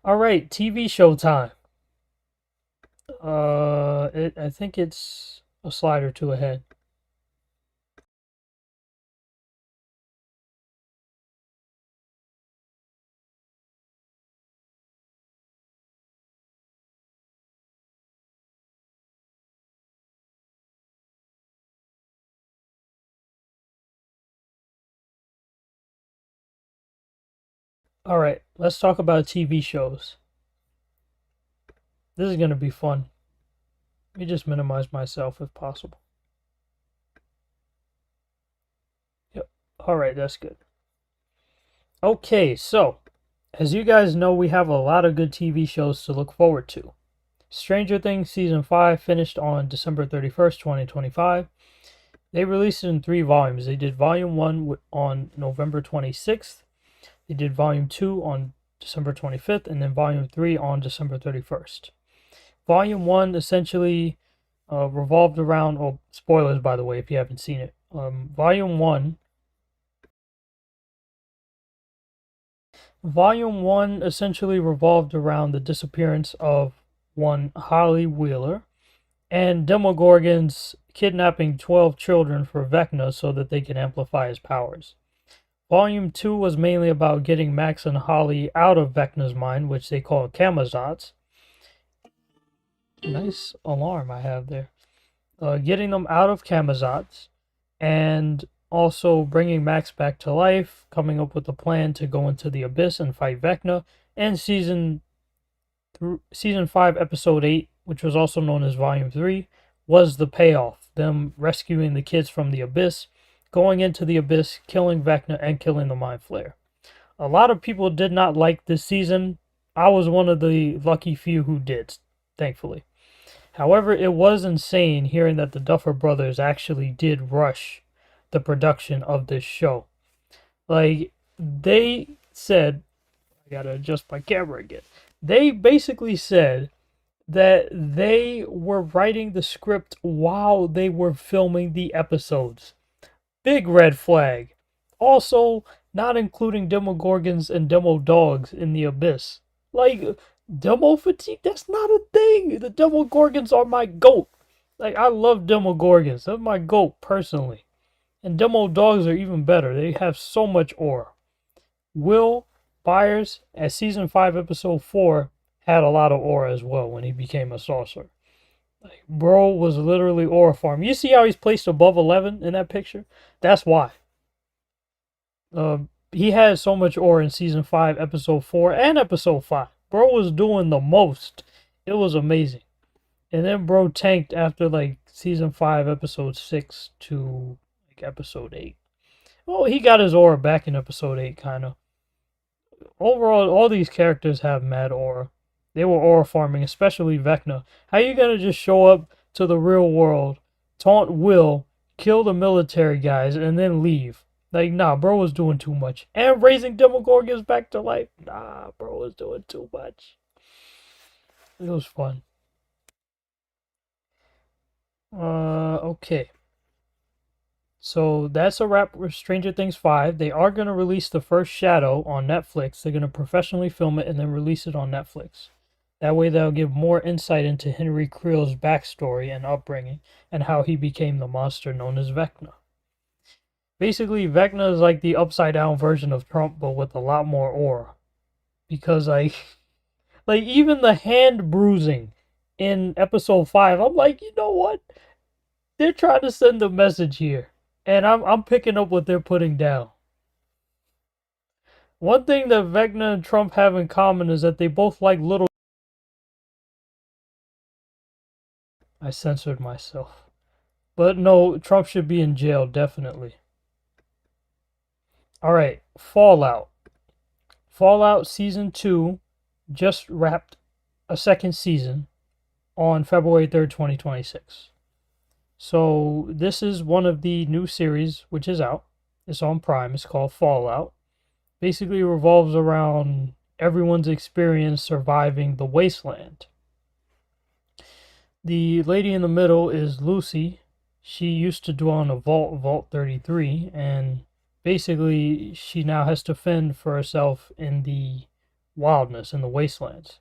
Alright, TV show time. I think it's a slide or two ahead. Alright, let's talk about TV shows. This is going to be fun. Let me just minimize myself if possible. Yep. Alright, that's good. Okay, so, as you guys know, we have a lot of good TV shows to look forward to. Stranger Things Season 5 finished on December 31st, 2025. They released it in 3 volumes. They did Volume 1 on November 26th. They did Volume 2 on December 25th, and then Volume 3 on December 31st. Volume 1 essentially revolved around, oh, spoilers by the way if you haven't seen it. Volume 1 essentially revolved around the disappearance of one Holly Wheeler and Demogorgon's kidnapping 12 children for Vecna so that they can amplify his powers. Volume 2 was mainly about getting Max and Holly out of Vecna's mind, which they call Camazotz. Nice alarm I have there. Getting them out of Camazotz, and also bringing Max back to life, coming up with a plan to go into the Abyss and fight Vecna. And Season through season 5, episode 8, which was also known as volume 3, was the payoff. Them rescuing the kids from the abyss, going into the abyss, killing Vecna, and killing the Mind Flayer. A lot of people did not like this season. I was one of the lucky few who did, thankfully. However, it was insane hearing that the Duffer Brothers actually did rush the production of this show. Like, they said, I gotta adjust my camera again. They basically said that they were writing the script while they were filming the episodes. Big red flag. Also, not including Demogorgons and Demo Dogs in the Abyss. Like, Demo fatigue? That's not a thing. The Demogorgons are my goat. Like, I love Demogorgons. They're my goat, personally. And Demo Dogs are even better. They have so much aura. Will Byers, at Season 5, Episode 4, had a lot of aura as well when he became a sorcerer. Like, bro was literally aura farm. You see how he's placed above 11 in that picture? That's why. He had so much aura in Season 5, Episode 4, and Episode 5. Bro was doing the most. It was amazing. And then bro tanked after, like, Season 5, Episode 6 to, like, Episode 8. Well, he got his aura back in Episode 8, kind of. Overall, all these characters have mad aura. They were aura farming, especially Vecna. How you gonna just show up to the real world, taunt Will, kill the military guys, and then leave? Like, nah, bro was doing too much. And raising Demogorgons back to life. Nah, bro was doing too much. It was fun. Okay. So that's a wrap with Stranger Things 5. They are going to release the first Shadow on Netflix. They're going to professionally film it and then release it on Netflix. That way they'll give more insight into Henry Creel's backstory and upbringing and how he became the monster known as Vecna. Basically, Vecna is like the upside down version of Trump, but with a lot more aura. Because, like even the hand bruising in episode 5, I'm like, you know what? They're trying to send a message here. And I'm picking up what they're putting down. One thing that Vecna and Trump have in common is that they both like little... I censored myself. But no, Trump should be in jail, definitely. Alright, Fallout. Fallout Season 2 just wrapped a second season on February 3rd, 2026. So this is one of the new series which is out. It's on Prime. It's called Fallout. Basically revolves around everyone's experience surviving the wasteland. The lady in the middle is Lucy. She used to dwell in a Vault 33, and basically she now has to fend for herself in the wildness, in the wastelands.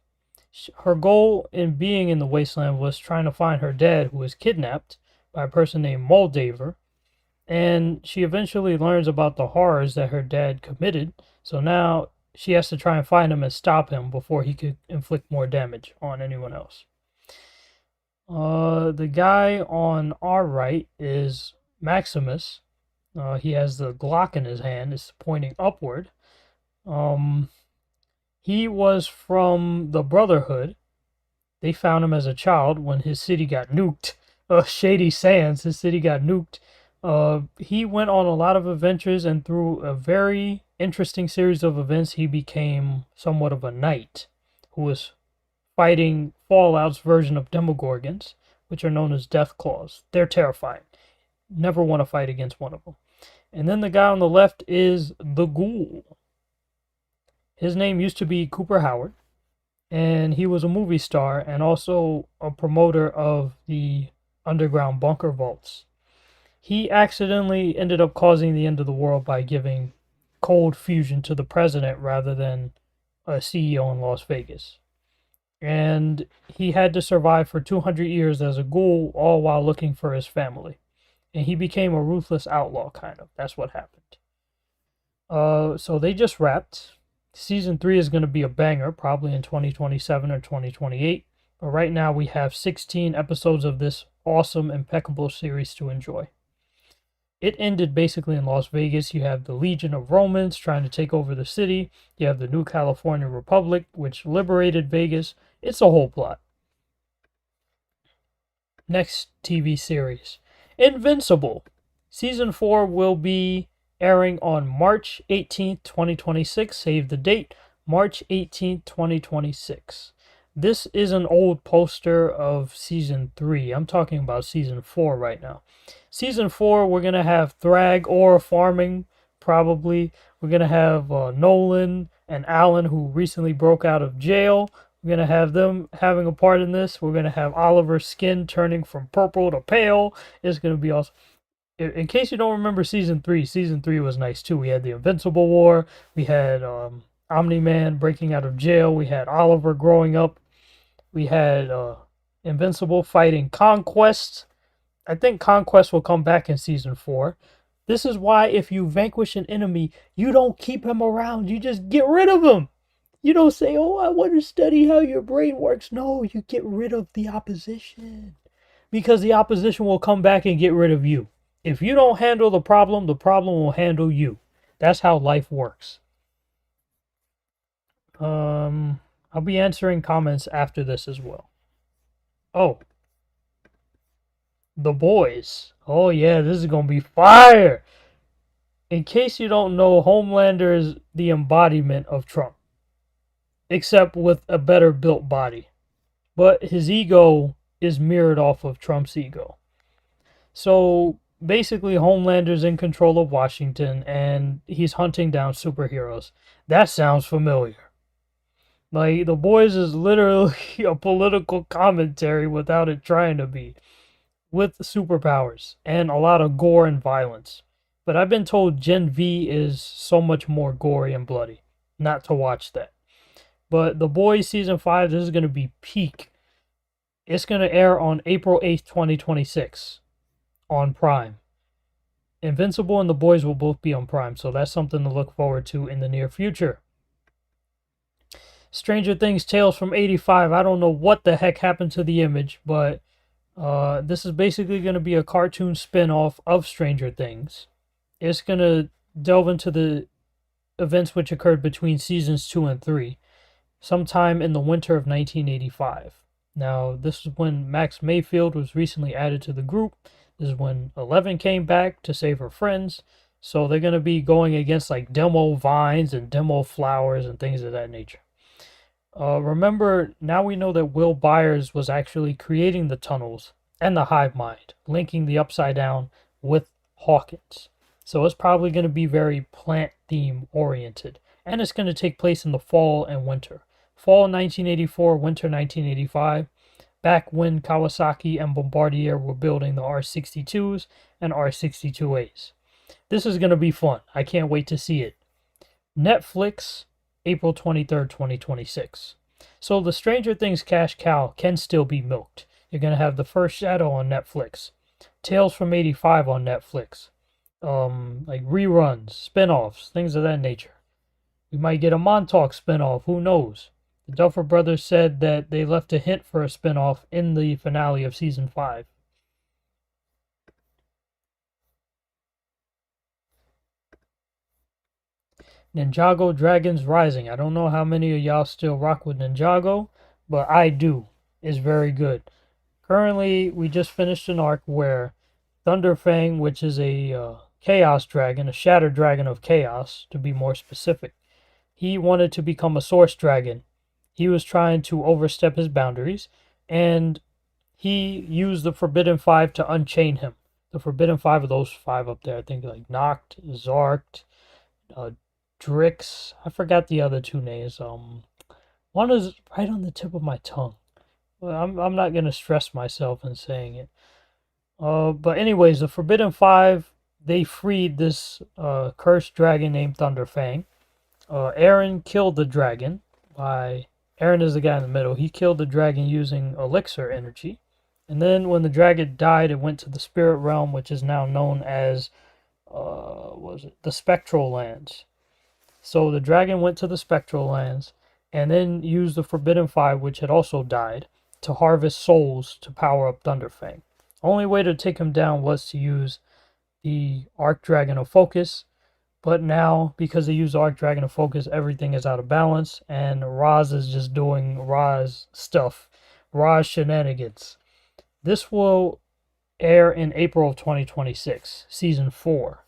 Her goal in being in the wasteland was trying to find her dad, who was kidnapped by a person named Moldaver, and she eventually learns about the horrors that her dad committed, so now she has to try and find him and stop him before he could inflict more damage on anyone else. The guy on our right is Maximus. He has the Glock in his hand. It's pointing upward. He was from the Brotherhood. They found him as a child when his city got nuked. Shady Sands, his city got nuked. He went on a lot of adventures, and through a very interesting series of events, he became somewhat of a knight who was fighting Fallout's version of Demogorgons, which are known as Death Claws. They're terrifying. Never want to fight against one of them. And then the guy on the left is the Ghoul. His name used to be Cooper Howard, and he was a movie star and also a promoter of the underground bunker vaults. He accidentally ended up causing the end of the world by giving cold fusion to the president rather than a CEO in Las Vegas. And he had to survive for 200 years as a ghoul, all while looking for his family. And he became a ruthless outlaw, kind of. That's what happened. So they just wrapped. Season 3 is going to be a banger, probably in 2027 or 2028. But right now we have 16 episodes of this awesome, impeccable series to enjoy. It ended basically in Las Vegas. You have the Legion of Romans trying to take over the city. You have the New California Republic, which liberated Vegas. It's a whole plot. Next TV series, Invincible. Season 4 will be airing on March 18th, 2026. Save the date, March 18th, 2026. This is an old poster of Season 3. I'm talking about Season 4 right now. Season 4, we're going to have Thrag or farming, probably. We're going to have Nolan and Alan, who recently broke out of jail. We're going to have them having a part in this. We're going to have Oliver's skin turning from purple to pale. It's going to be awesome. In case you don't remember Season 3 was nice too. We had the Invincible War. We had Omni-Man breaking out of jail. We had Oliver growing up. We had Invincible fighting Conquest. I think Conquest will come back in Season 4. This is why if you vanquish an enemy, you don't keep him around. You just get rid of him. You don't say, oh, I want to study how your brain works. No, you get rid of the opposition. Because the opposition will come back and get rid of you. If you don't handle the problem will handle you. That's how life works. I'll be answering comments after this as well. Oh. The Boys. Oh yeah, this is going to be fire. In case you don't know, Homelander is the embodiment of Trump. Except with a better built body. But his ego is mirrored off of Trump's ego. So basically, Homelander's in control of Washington and he's hunting down superheroes. That sounds familiar. Like, The Boys is literally a political commentary without it trying to be, with superpowers and a lot of gore and violence. But I've been told Gen V is so much more gory and bloody. Not to watch that. But The Boys Season 5, this is going to be peak. It's going to air on April 8th, 2026 on Prime. Invincible and The Boys will both be on Prime, so that's something to look forward to in the near future. Stranger Things Tales from 85. I don't know what the heck happened to the image, but this is basically going to be a cartoon spin-off of Stranger Things. It's going to delve into the events which occurred between seasons 2 and 3. Sometime in the winter of 1985. Now, this is when Max Mayfield was recently added to the group. This is when 11 came back to save her friends. So they're going to be going against like demo vines and demo flowers and things of that nature. Remember, now we know that Will Byers was actually creating the tunnels and the hive mind, linking the Upside Down with Hawkins. So it's probably going to be very plant theme oriented. And it's going to take place in the fall and winter. Fall 1984, winter 1985, back when Kawasaki and Bombardier were building the R62s and R62As. This is going to be fun. I can't wait to see it. Netflix, April 23rd, 2026. So the Stranger Things cash cow can still be milked. You're going to have The First Shadow on Netflix. Tales from 85 on Netflix. Like reruns, spin-offs, things of that nature. We might get a Montauk spin-off, who knows? The Duffer Brothers said that they left a hint for a spin-off in the finale of Season 5. Ninjago Dragons Rising. I don't know how many of y'all still rock with Ninjago, but I do. It's very good. Currently, we just finished an arc where Thunderfang, which is a Chaos Dragon, a Shatter Dragon of Chaos, to be more specific, he wanted to become a Source Dragon. He was trying to overstep his boundaries, and he used the Forbidden Five to unchain him. The Forbidden Five of those five up there, I think, like Noct, Zarkt, Drix. I forgot the other two names. One is right on the tip of my tongue. Well, I'm not gonna stress myself in saying it. But anyways, the Forbidden Five, they freed this cursed dragon named Thunderfang. Aaron killed the dragon by... Aaron is the guy in the middle. He killed the dragon using elixir energy. And then when the dragon died, it went to the spirit realm, which is now known as, the Spectral Lands. So the dragon went to the Spectral Lands and then used the Forbidden Five, which had also died, to harvest souls to power up Thunderfang. Only way to take him down was to use the Arc Dragon of Focus, But now, because they use Arc Dragon to focus, everything is out of balance, and Roz is just doing Roz stuff, Roz shenanigans. This will air in April of 2026, season 4.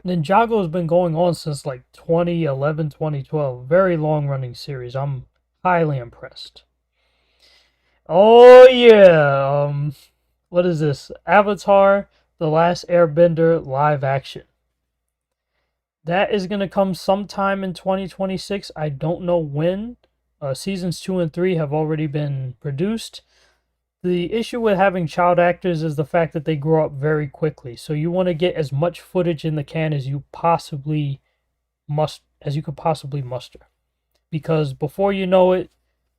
Ninjago has been going on since like 2011, 2012. Very long running series. I'm highly impressed. Oh yeah. What is this? Avatar: The Last Airbender live action. That is going to come sometime in 2026. I don't know when. Seasons 2 and 3 have already been produced. The issue with having child actors is the fact that they grow up very quickly. So you want to get as much footage in the can as you could possibly muster. Because before you know it,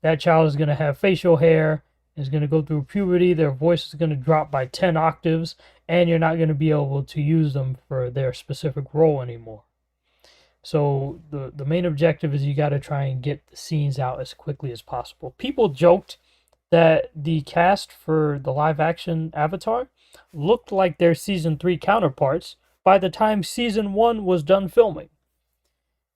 that child is going to have facial hair, is going to go through puberty, their voice is going to drop by 10 octaves, and you're not going to be able to use them for their specific role anymore. So the main objective is you got to try and get the scenes out as quickly as possible. People joked that the cast for the live action Avatar looked like their season 3 counterparts by the time season 1 was done filming.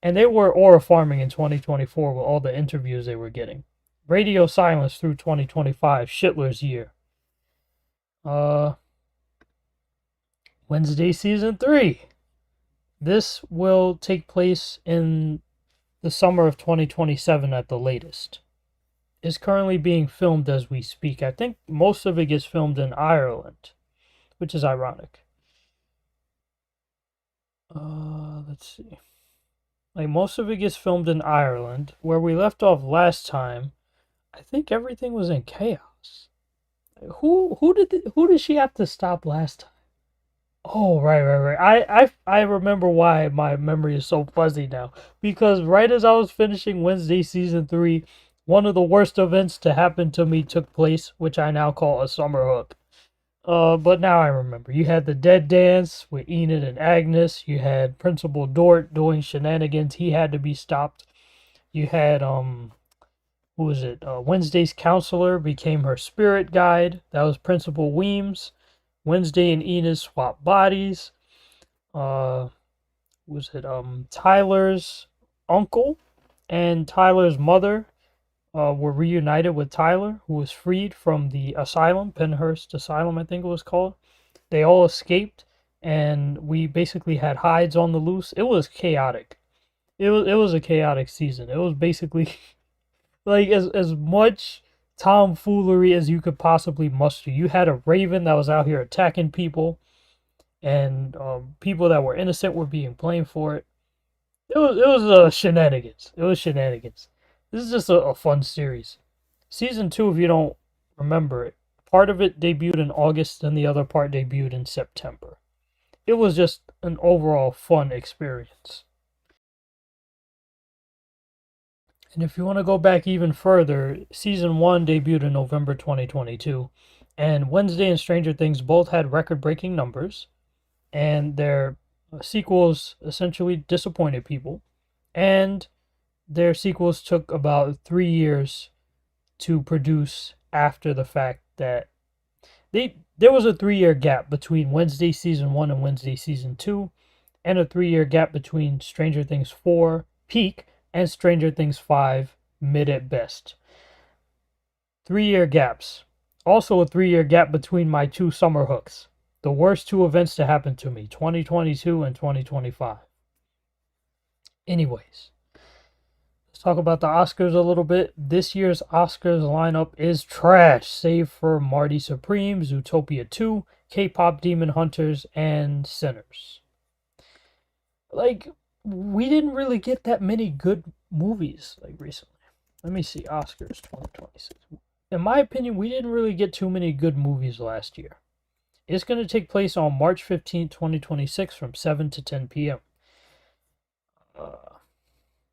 And they were aura farming in 2024 with all the interviews they were getting. Radio silence through 2025, Shitler's year. Wednesday season 3. This will take place in the summer of 2027 at the latest. Is currently being filmed as we speak. I think most of it gets filmed in Ireland, which is ironic. Let's see. Like most of it gets filmed in Ireland. Where we left off last time, I think everything was in chaos. Who did she have to stop last time? Oh, right. I remember why my memory is so fuzzy now. Because right as I was finishing Wednesday season 3, one of the worst events to happen to me took place, which I now call a summer hook. But now I remember. You had the dead dance with Enid and Agnes. You had Principal Dort doing shenanigans. He had to be stopped. You had, who was it? Wednesday's counselor became her spirit guide. That was Principal Weems. Wednesday and Enid swapped bodies. Tyler's uncle and Tyler's mother were reunited with Tyler, who was freed from the asylum, Penhurst Asylum, I think it was called. They all escaped, and we basically had hides on the loose. It was chaotic. It was a chaotic season. It was basically like as much tomfoolery as you could possibly muster. You had a raven that was out here attacking people, and people that were innocent were being blamed for it. It was shenanigans. It was shenanigans. This is just a fun series. Season 2, if you don't remember it, part of it debuted in August and the other part debuted in September. It was just an overall fun experience. And if you want to go back even further, Season 1 debuted in November 2022, and Wednesday and Stranger Things both had record-breaking numbers, and their sequels essentially disappointed people, and their sequels took about 3 years to produce after the fact that there was a 3-year gap between Wednesday Season 1 and Wednesday Season 2, and a 3-year gap between Stranger Things 4 peak and Stranger Things 5 mid at best. 3-year gaps. Also a 3-year gap between my 2 summer hooks. The worst 2 events to happen to me, 2022 and 2025. Anyways, let's talk about the Oscars a little bit. This year's Oscars lineup is trash, save for Marty Supreme, Zootopia 2, K-Pop Demon Hunters, and Sinners. Like, we didn't really get that many good movies, like, recently. Let me see, Oscars 2026. In my opinion, we didn't really get too many good movies last year. It's going to take place on March 15, 2026 from 7 to 10 p.m.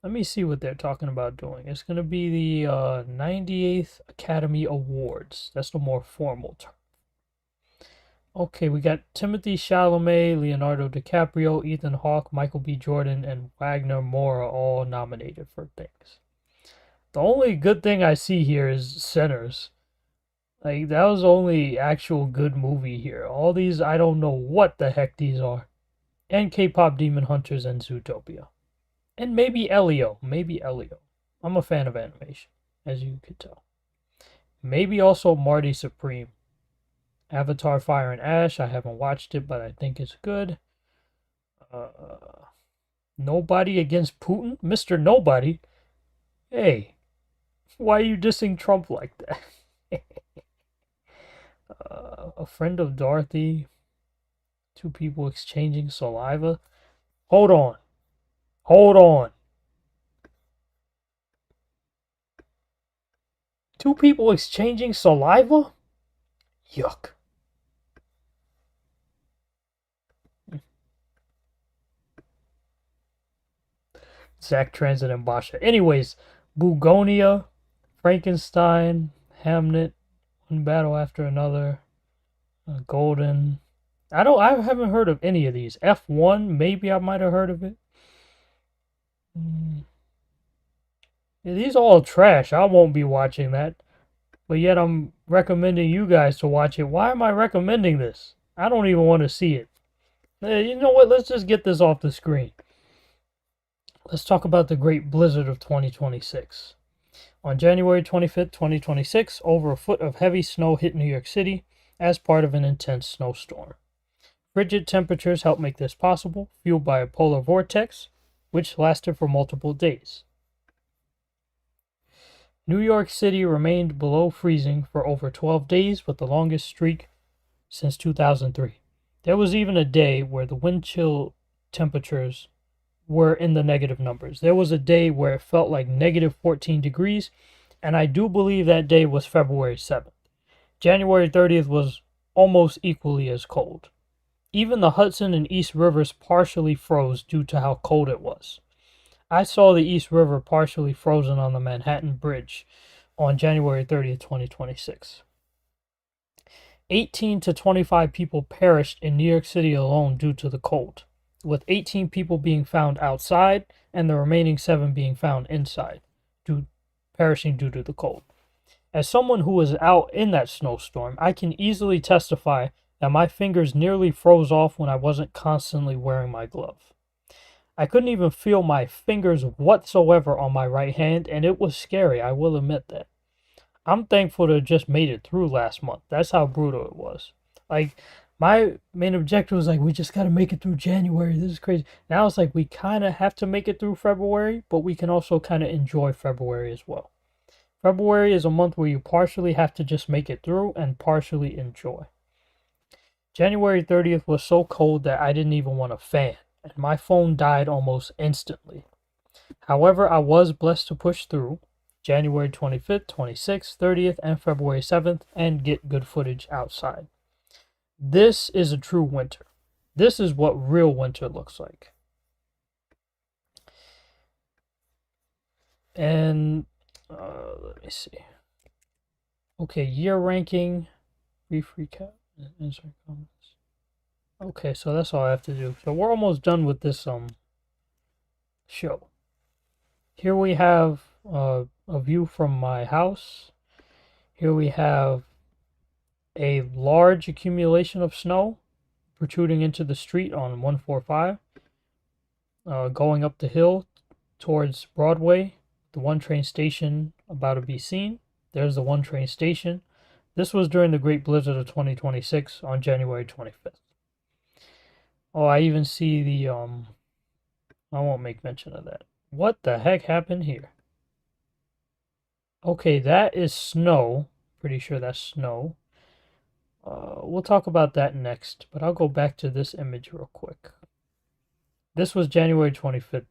Let me see what they're talking about doing. It's going to be the 98th Academy Awards. That's the more formal term. Okay, we got Timothy Chalamet, Leonardo DiCaprio, Ethan Hawke, Michael B. Jordan, and Wagner Moura all nominated for things. The only good thing I see here is Sinners. Like, that was the only actual good movie here. All these, I don't know what the heck these are. and K-pop Demon Hunters and Zootopia. And maybe Elio. Maybe Elio. I'm a fan of animation, as you could tell. Maybe also Marty Supreme. Avatar Fire and Ash. I haven't watched it, but I think it's good. Nobody against Putin? Mr. Nobody? Hey, why are you dissing Trump like that? A friend of Dorothy. Two people exchanging saliva. Hold on. Hold on. Two people exchanging saliva? Yuck. Zach Transit and Basha. Anyways, Bugonia, Frankenstein, Hamnet, one battle after another, Golden. I haven't heard of any of these. F1, maybe I might have heard of it. Yeah, these are all trash. I won't be watching that. But yet I'm recommending you guys to watch it. Why am I recommending this? I don't even want to see it. You know what? Let's just get this off the screen. Let's talk about the Great Blizzard of 2026. On January 25th, 2026, over a foot of heavy snow hit New York City as part of an intense snowstorm. Frigid temperatures helped make this possible, fueled by a polar vortex, which lasted for multiple days. New York City remained below freezing for over 12 days, with the longest streak since 2003. There was even a day where the wind chill temperatures were in the negative numbers. There was a day where it felt like negative 14 degrees, and I do believe that day was February 7th. January 30th was almost equally as cold. Even the Hudson and East Rivers partially froze due to how cold it was. I saw the East River partially frozen on the Manhattan Bridge on January 30th, 2026. 18 to 25 people perished in New York City alone due to the cold, with 18 people being found outside and the remaining 7 being found inside, perishing due to the cold. As someone who was out in that snowstorm, I can easily testify that my fingers nearly froze off when I wasn't constantly wearing my glove. I couldn't even feel my fingers whatsoever on my right hand, and it was scary, I will admit that. I'm thankful to have just made it through last month. That's how brutal it was. Like, my main objective was like, we just got to make it through January. This is crazy. Now it's like we kind of have to make it through February, but we can also kind of enjoy February as well. February is a month where you partially have to just make it through and partially enjoy. January 30th was so cold that I didn't even want a fan, and my phone died almost instantly. However, I was blessed to push through January 25th, 26th, 30th, and February 7th and get good footage outside. This is a true winter. This is what real winter looks like. And let me see. Okay, year ranking. Brief recap. Answer comments. Okay, so that's all I have to do. So we're almost done with this show. Here we have a view from my house. Here we have a large accumulation of snow protruding into the street on 145, going up the hill towards Broadway. The one train station about to be seen. There's the one train station. This was during the Great Blizzard of 2026 on January 25th. Oh, I even see the, I won't make mention of that. What the heck happened here? Okay, that is snow. Pretty sure that's snow. We'll talk about that next, but I'll go back to this image real quick. This was January 25th.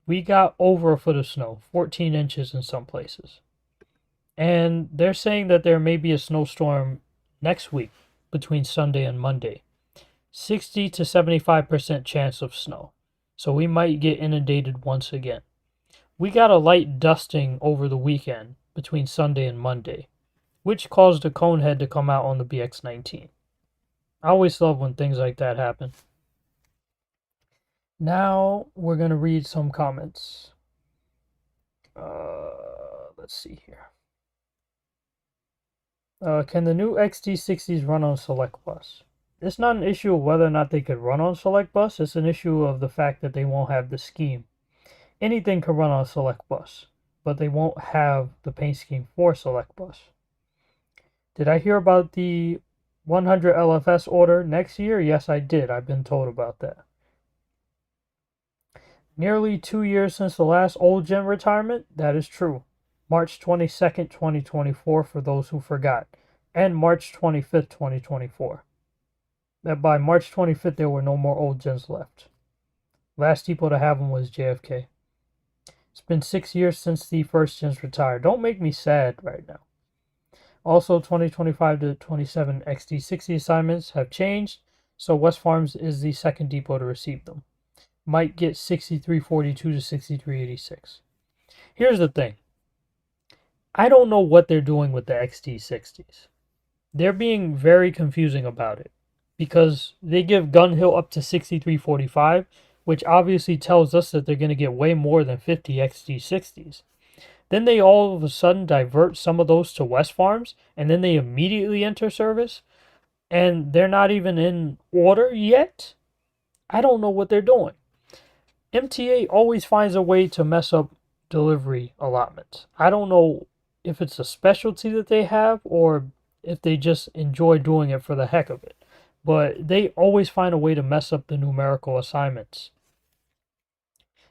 We got over a foot of snow, 14 inches in some places. And they're saying that there may be a snowstorm next week between Sunday and Monday. 60 to 75% chance of snow. So we might get inundated once again. We got a light dusting over the weekend between Sunday and Monday, which caused a cone head to come out on the BX19. I always love when things like that happen. Now we're going to read some comments. Let's see here. Can the new XD60s run on Select Bus? it's not an issue of whether or not they could run on Select Bus. It's an issue of the fact that they won't have the scheme. Anything can run on Select Bus, but they won't have the paint scheme for Select Bus. Did I hear about the 100 LFS order next year? Yes, I did. I've been told about that. Nearly 2 years since the last old gen retirement? That is true. March 22nd, 2024, for those who forgot, and March 25th, 2024. That by March 25th, there were no more old gens left. Last people to have them was JFK. It's been 6 years since the first gens retired. Don't make me sad right now. Also, 2025 to 27 XD60 assignments have changed, so West Farms is the second depot to receive them. Might get 6342 to 6386. Here's the thing. I don't know what they're doing with the XD60s. They're being very confusing about it because they give gun hill up to 6345, which obviously tells us that they're going to get way more than 50 XD60s. Then they all of a sudden divert some of those to West Farms, and then they immediately enter service, and they're not even in order yet. I don't know what they're doing. MTA always finds a way to mess up delivery allotments. I don't know if it's a specialty that they have or if they just enjoy doing it for the heck of it. But they always find a way to mess up the numerical assignments.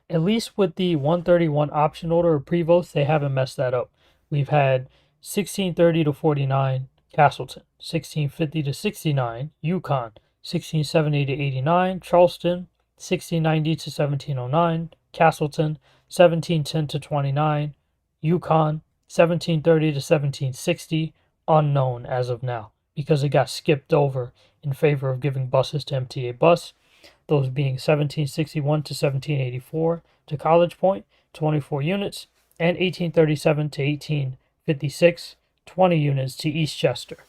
At least with the 131 option order of Prevost, they haven't messed that up. We've had 1630 to 49 Castleton, 1650 to 69 Yukon, 1670 to 89 Charleston, 1690 to 1709 Castleton, 1710 to 29 Yukon, 1730 to 1760 unknown as of now because it got skipped over in favor of giving buses to MTA Bus, those being 1761 to 1784 to College Point, 24 units, and 1837 to 1856, 20 units to Eastchester.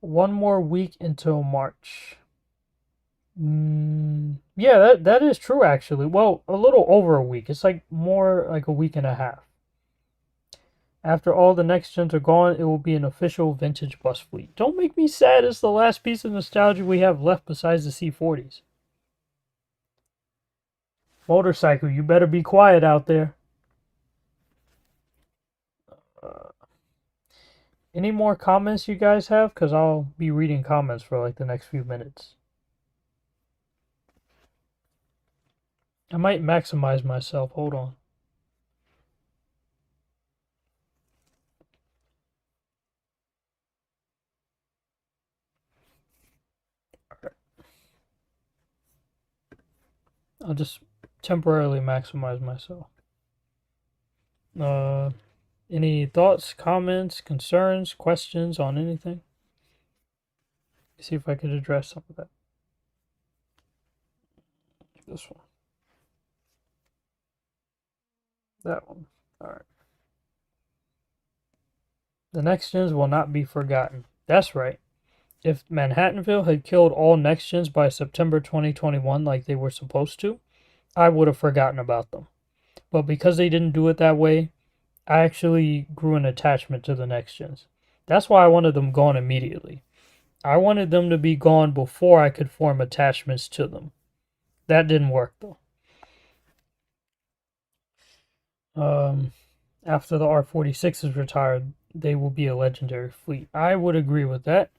One more week until March. Yeah, that is true actually. Well, a little over a week. It's like more like a week and a half. After all the next gens are gone, it will be an official vintage bus fleet. Don't make me sad. It's the last piece of nostalgia we have left besides the C40s. Motorcycle, you better be quiet out there. Any more comments you guys have? Because I'll be reading comments for like the next few minutes. I might maximize myself. Hold on. I'll just temporarily maximize myself. Any thoughts, comments, concerns, questions on anything? See if I could address some of that. This one. That one. Alright. The next gens will not be forgotten. That's right. If Manhattanville had killed all next gens by September 2021 like they were supposed to, I would have forgotten about them. But because they didn't do it that way, I actually grew an attachment to the next gens. That's why I wanted them gone immediately. I wanted them to be gone before I could form attachments to them. That didn't work though. After the R46 is retired, they will be a legendary fleet. I would agree with that.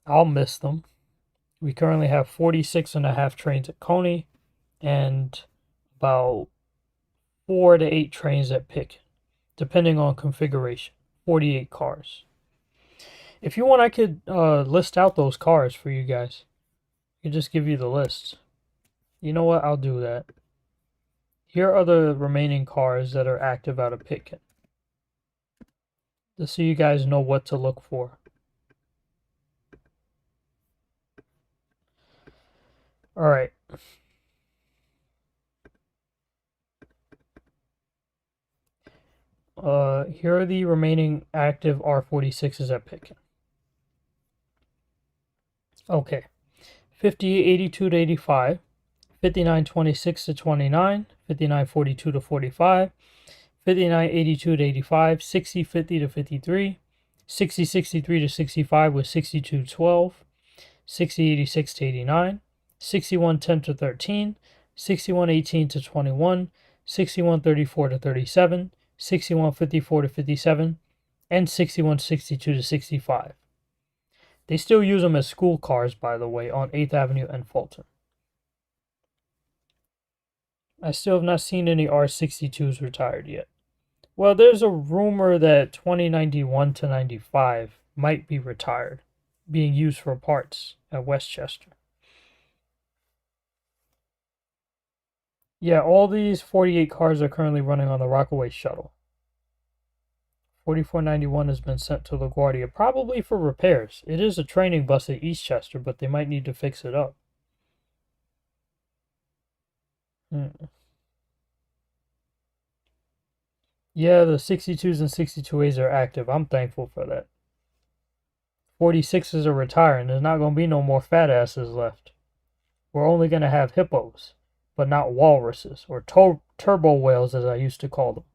I'll miss them. We currently have 46 and a half trains at Coney and about 4 to 8 trains at Pick, depending on configuration. 48 cars. If you want, I could list out those cars for you guys. I could just give you the list. You know what? I'll do that. Here are the remaining cars that are active out of Pitkin, just so you guys know what to look for. Alright. Here are the remaining active R46s at Pitkin. Okay. 5882 to 85. 5926 to 29, 5942 to 45, 5982 to 85, 6050 to 53, 6063 to 65 with 6212, 6086 to 89, 6110 to 13, 6118 to 21, 6134 to 37, 6154 to 57, and 6162 to 65. They still use them as school cars, by the way, on 8th Avenue and Fulton. I still have not seen any R62s retired yet. Well, there's a rumor that 2091 to 95 might be retired, being used for parts at Westchester. Yeah, all these 48 cars are currently running on the Rockaway shuttle. 4491 has been sent to LaGuardia, probably for repairs. It is a training bus at Eastchester, but they might need to fix it up. Yeah, the 62s and 62As are active. I'm thankful for that. 46s are retiring. There's not going to be no more fat asses left. We're only going to have hippos, but not walruses, or turbo whales as I used to call them.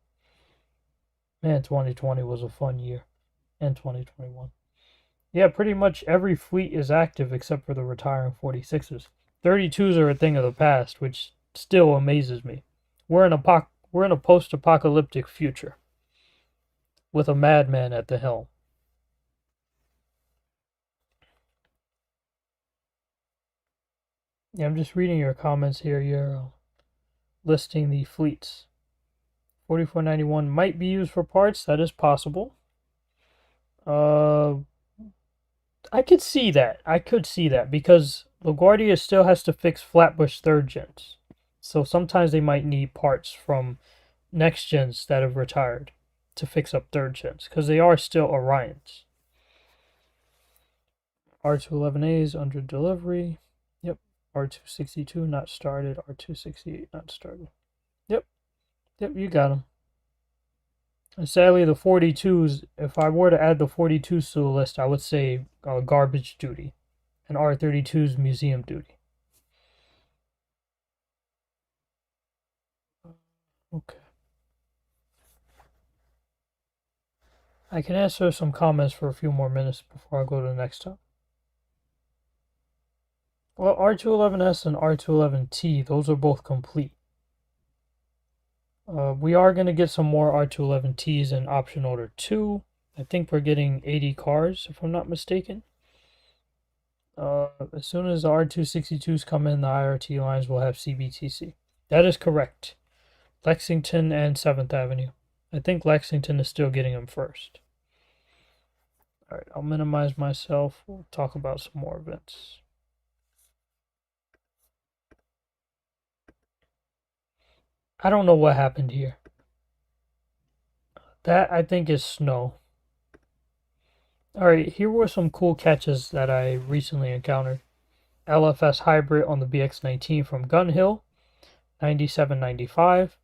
Man, 2020 was a fun year. And 2021. Yeah, pretty much every fleet is active except for the retiring 46s. 32s are a thing of the past, which still amazes me. We're in a post-apocalyptic future with a madman at the helm. Yeah, I'm just reading your comments here. You're listing the fleets. 4491 might be used for parts. That is possible. I could see that. Because LaGuardia still has to fix Flatbush third gens. So sometimes they might need parts from next gens that have retired to fix up third gens, because they are still Orions. R211As under delivery. Yep. R262 not started. R268 not started. Yep, you got them. And sadly, the 42s, if I were to add the 42s to the list, I would say garbage duty and R32s museum duty. Okay. I can answer some comments for a few more minutes before I go to the next topic. Well, R211S and R211T, those are both complete. We are going to get some more R211Ts in option order 2. I think we're getting 80 cars, if I'm not mistaken. As soon as the R262s come in, the IRT lines will have CBTC. That is correct. Lexington and 7th Avenue. I think Lexington is still getting them first. Alright, I'll minimize myself. We'll talk about some more events. I don't know what happened here. That, I think, is snow. Alright, here were some cool catches that I recently encountered. LFS hybrid on the BX19 from Gun Hill, 9795.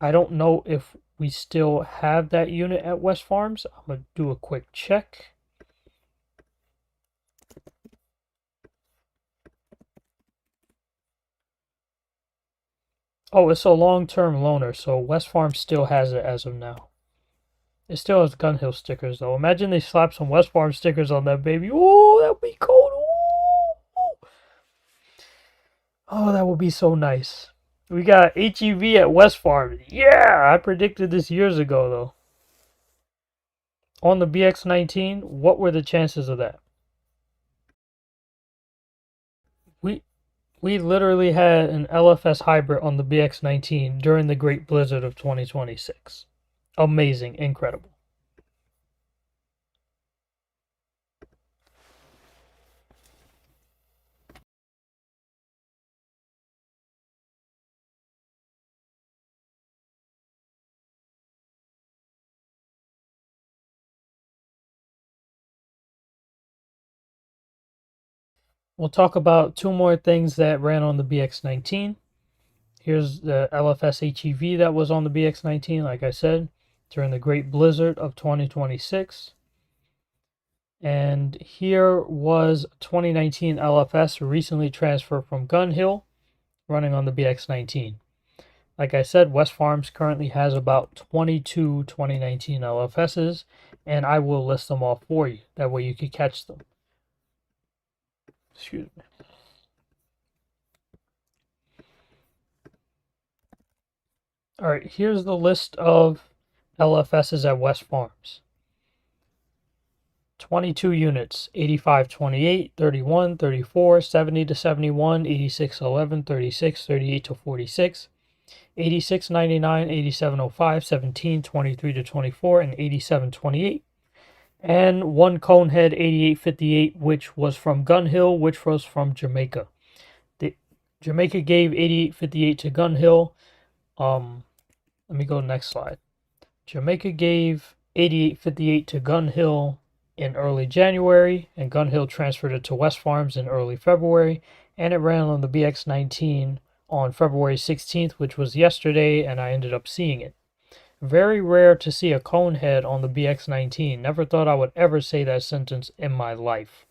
I don't know if we still have that unit at West Farms. I'm going to do a quick check. Oh, it's a long-term loaner, so West Farms still has it as of now. It still has Gun Hill stickers, though. Imagine they slap some West Farms stickers on that baby. Oh, that would be cold. Oh, that would be so nice. We got HEV at West Farms. Yeah, I predicted this years ago, though. On the BX19, what were the chances of that? We literally had an LFS hybrid on the BX19 during the Great Blizzard of 2026. Amazing, incredible. We'll talk about two more things that ran on the BX19. Here's the LFS HEV that was on the BX19, like I said, during the Great Blizzard of 2026. And here was 2019 LFS recently transferred from Gun Hill, running on the BX19. Like I said, West Farms currently has about 22 2019 LFSs, and I will list them all for you. That way you can catch them. Excuse me. All right, here's the list of LFSs at West Farms. 22 units, 85, 28, 31, 34, 70 to 71, 86, 11, 36, 38 to 46, 86, 99, 87, 05, 17, 23 to 24, and 87, 28. And one Conehead 8858, which was from Gun Hill, which was from Jamaica. Jamaica gave 8858 to Gun Hill. Let me go next slide. Jamaica gave 8858 to Gun Hill in early January, and Gun Hill transferred it to West Farms in early February, and it ran on the BX19 on February 16th, which was yesterday, and I ended up seeing it. Very rare to see a Conehead on the BX19. Never thought I would ever say that sentence in my life.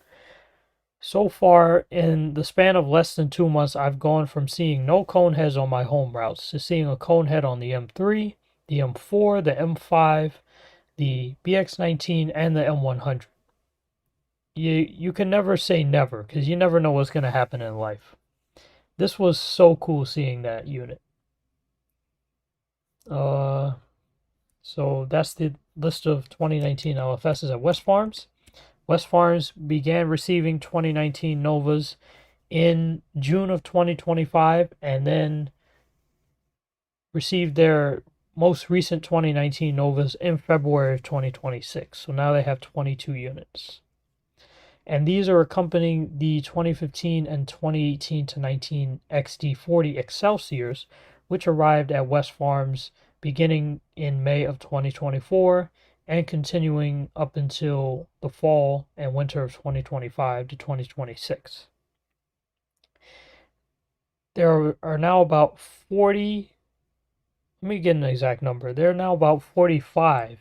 So far, in the span of less than 2 months, I've gone from seeing no Coneheads on my home routes to seeing a Conehead on the M3, the M4, the M5, the BX19, and the M100. You can never say never, because you never know what's going to happen in life. This was so cool seeing that unit. So that's the list of 2019 LFSs at West Farms. West Farms began receiving 2019 Novas in June of 2025 and then received their most recent 2019 Novas in February of 2026. So now they have 22 units. And these are accompanying the 2015 and 2018 to 19 XD40 Excelsiors, which arrived at West Farms beginning in May of 2024 and continuing up until the fall and winter of 2025 to 2026. There are now about 40, let me get an exact number. There are now about 45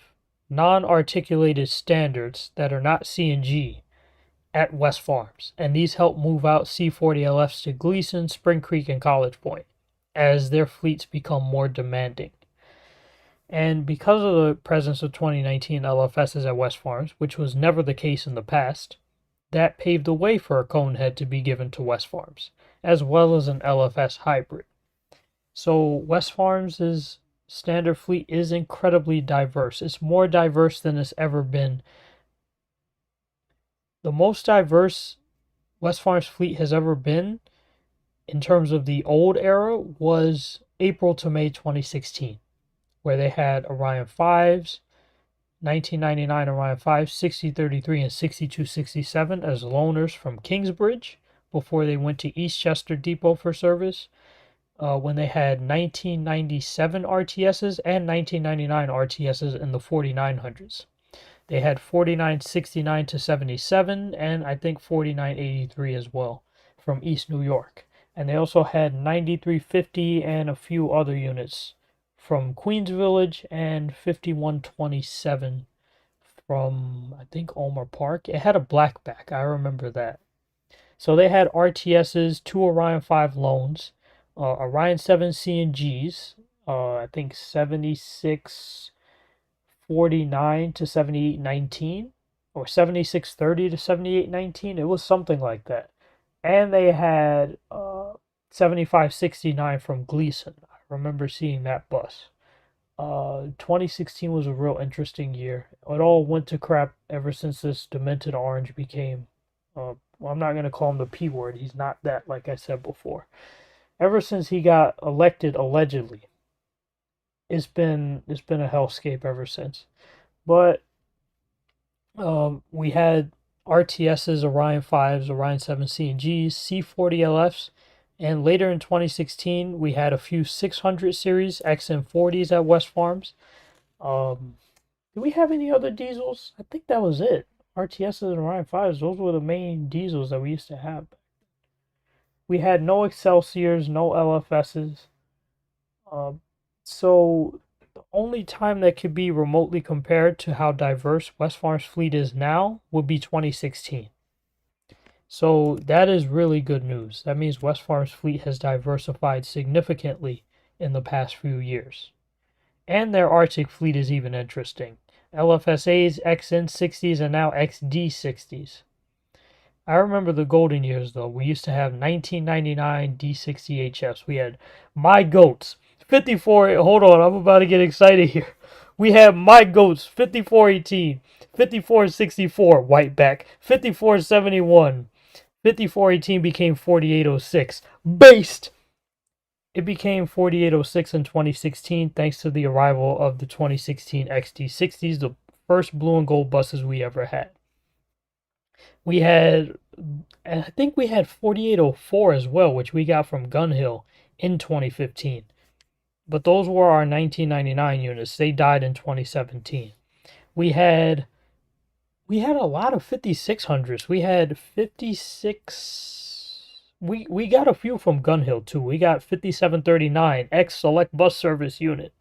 non-articulated standards that are not CNG at West Farms, and these help move out C40LFs to Gleason, Spring Creek, and College Point as their fleets become more demanding. And because of the presence of 2019 LFSs at West Farms, which was never the case in the past, that paved the way for a Conehead to be given to West Farms, as well as an LFS hybrid. So West Farms' standard fleet is incredibly diverse. It's more diverse than it's ever been. The most diverse West Farms fleet has ever been in terms of the old era was April to May 2016, where they had Orion 5s, 1999 Orion 5, 6033 and 6267 as loaners from Kingsbridge before they went to Eastchester Depot for service. When they had 1997 RTSs and 1999 RTSs in the 4900s. They had 4969 to 77 and I think 4983 as well from East New York. And they also had 9350 and a few other units from Queens Village and 5127 from I think Omar Park. It had a black back, I remember that. So they had RTSs, 2 Orion 5 loans, Orion 7 CNGs, I think 7649 to 7819 or 7630 to 7819. It was something like that. And they had 7569 from Gleason. I remember seeing that bus. 2016 was a real interesting year. It all went to crap ever since this Demented Orange became, well, I'm not going to call him the P word. He's not that, like I said before. Ever since he got elected, allegedly, it's been a hellscape ever since. But we had RTSs, Orion 5s, Orion 7 CNGs, C40LFs, and later in 2016 we had a few 600 series XM40s at West Farms. Do we have any other diesels? I think that was it. RTSs and Orion 5s, those were the main diesels that we used to have. We had no Excelsiors, no LFSs. So the only time that could be remotely compared to how diverse West Farms' fleet is now would be 2016. So that is really good news. That means West Farms' fleet has diversified significantly in the past few years. And their Arctic fleet is even interesting. LFSAs, XN60s, and now XD60s. I remember the golden years though. We used to have 1999 D60 HFs. We had My Goats, 54. Hold on, I'm about to get excited here. We had My Goats, 5418, 5464, whiteback, 5471. 5418 became 4806. Based! It became 4806 in 2016 thanks to the arrival of the 2016 XD60s, the first blue and gold buses we ever had. We had, I think we had 4804 as well, which we got from Gun Hill in 2015. But those were our 1999 units. They died in 2017. We had a lot of 5600s. We had 56. We got a few from Gun Hill too. We got 5739 X Select Bus Service Unit.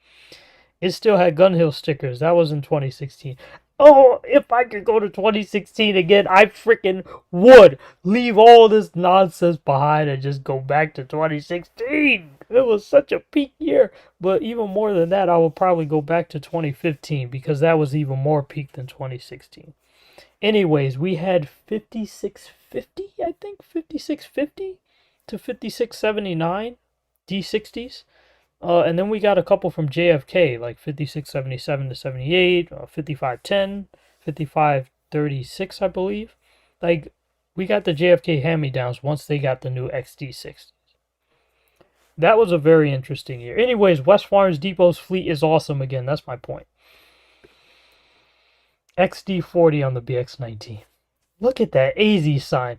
It still had Gun Hill stickers. That was in 2016. Oh, if I could go to 2016 again, I freaking would leave all this nonsense behind and just go back to 2016. It was such a peak year. But even more than that, I would probably go back to 2015 because that was even more peak than 2016. Anyways, we had 5650, I think, 5650 to 5679 D60s. And then we got a couple from JFK, like 5677 to 78, 5510, 5536, I believe. Like, we got the JFK hand-me-downs once they got the new XD60s. That was a very interesting year. Anyways, West Farms Depot's fleet is awesome again. That's my point. XD40 on the BX19. Look at that AZ sign.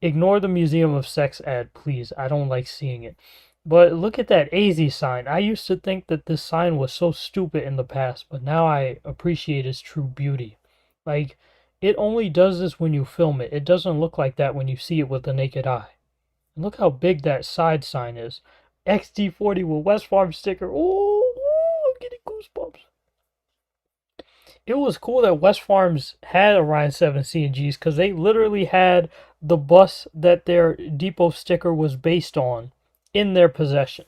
Ignore the Museum of Sex ad, please. I don't like seeing it. But look at that AZ sign. I used to think that this sign was so stupid in the past, but now I appreciate its true beauty. Like, it only does this when you film it. It doesn't look like that when you see it with the naked eye. And look how big that side sign is. XD40 with West Farm sticker. Oh, I'm getting goosebumps. It was cool that West Farms had Orion 7 CNGs because they literally had the bus that their depot sticker was based on in their possession.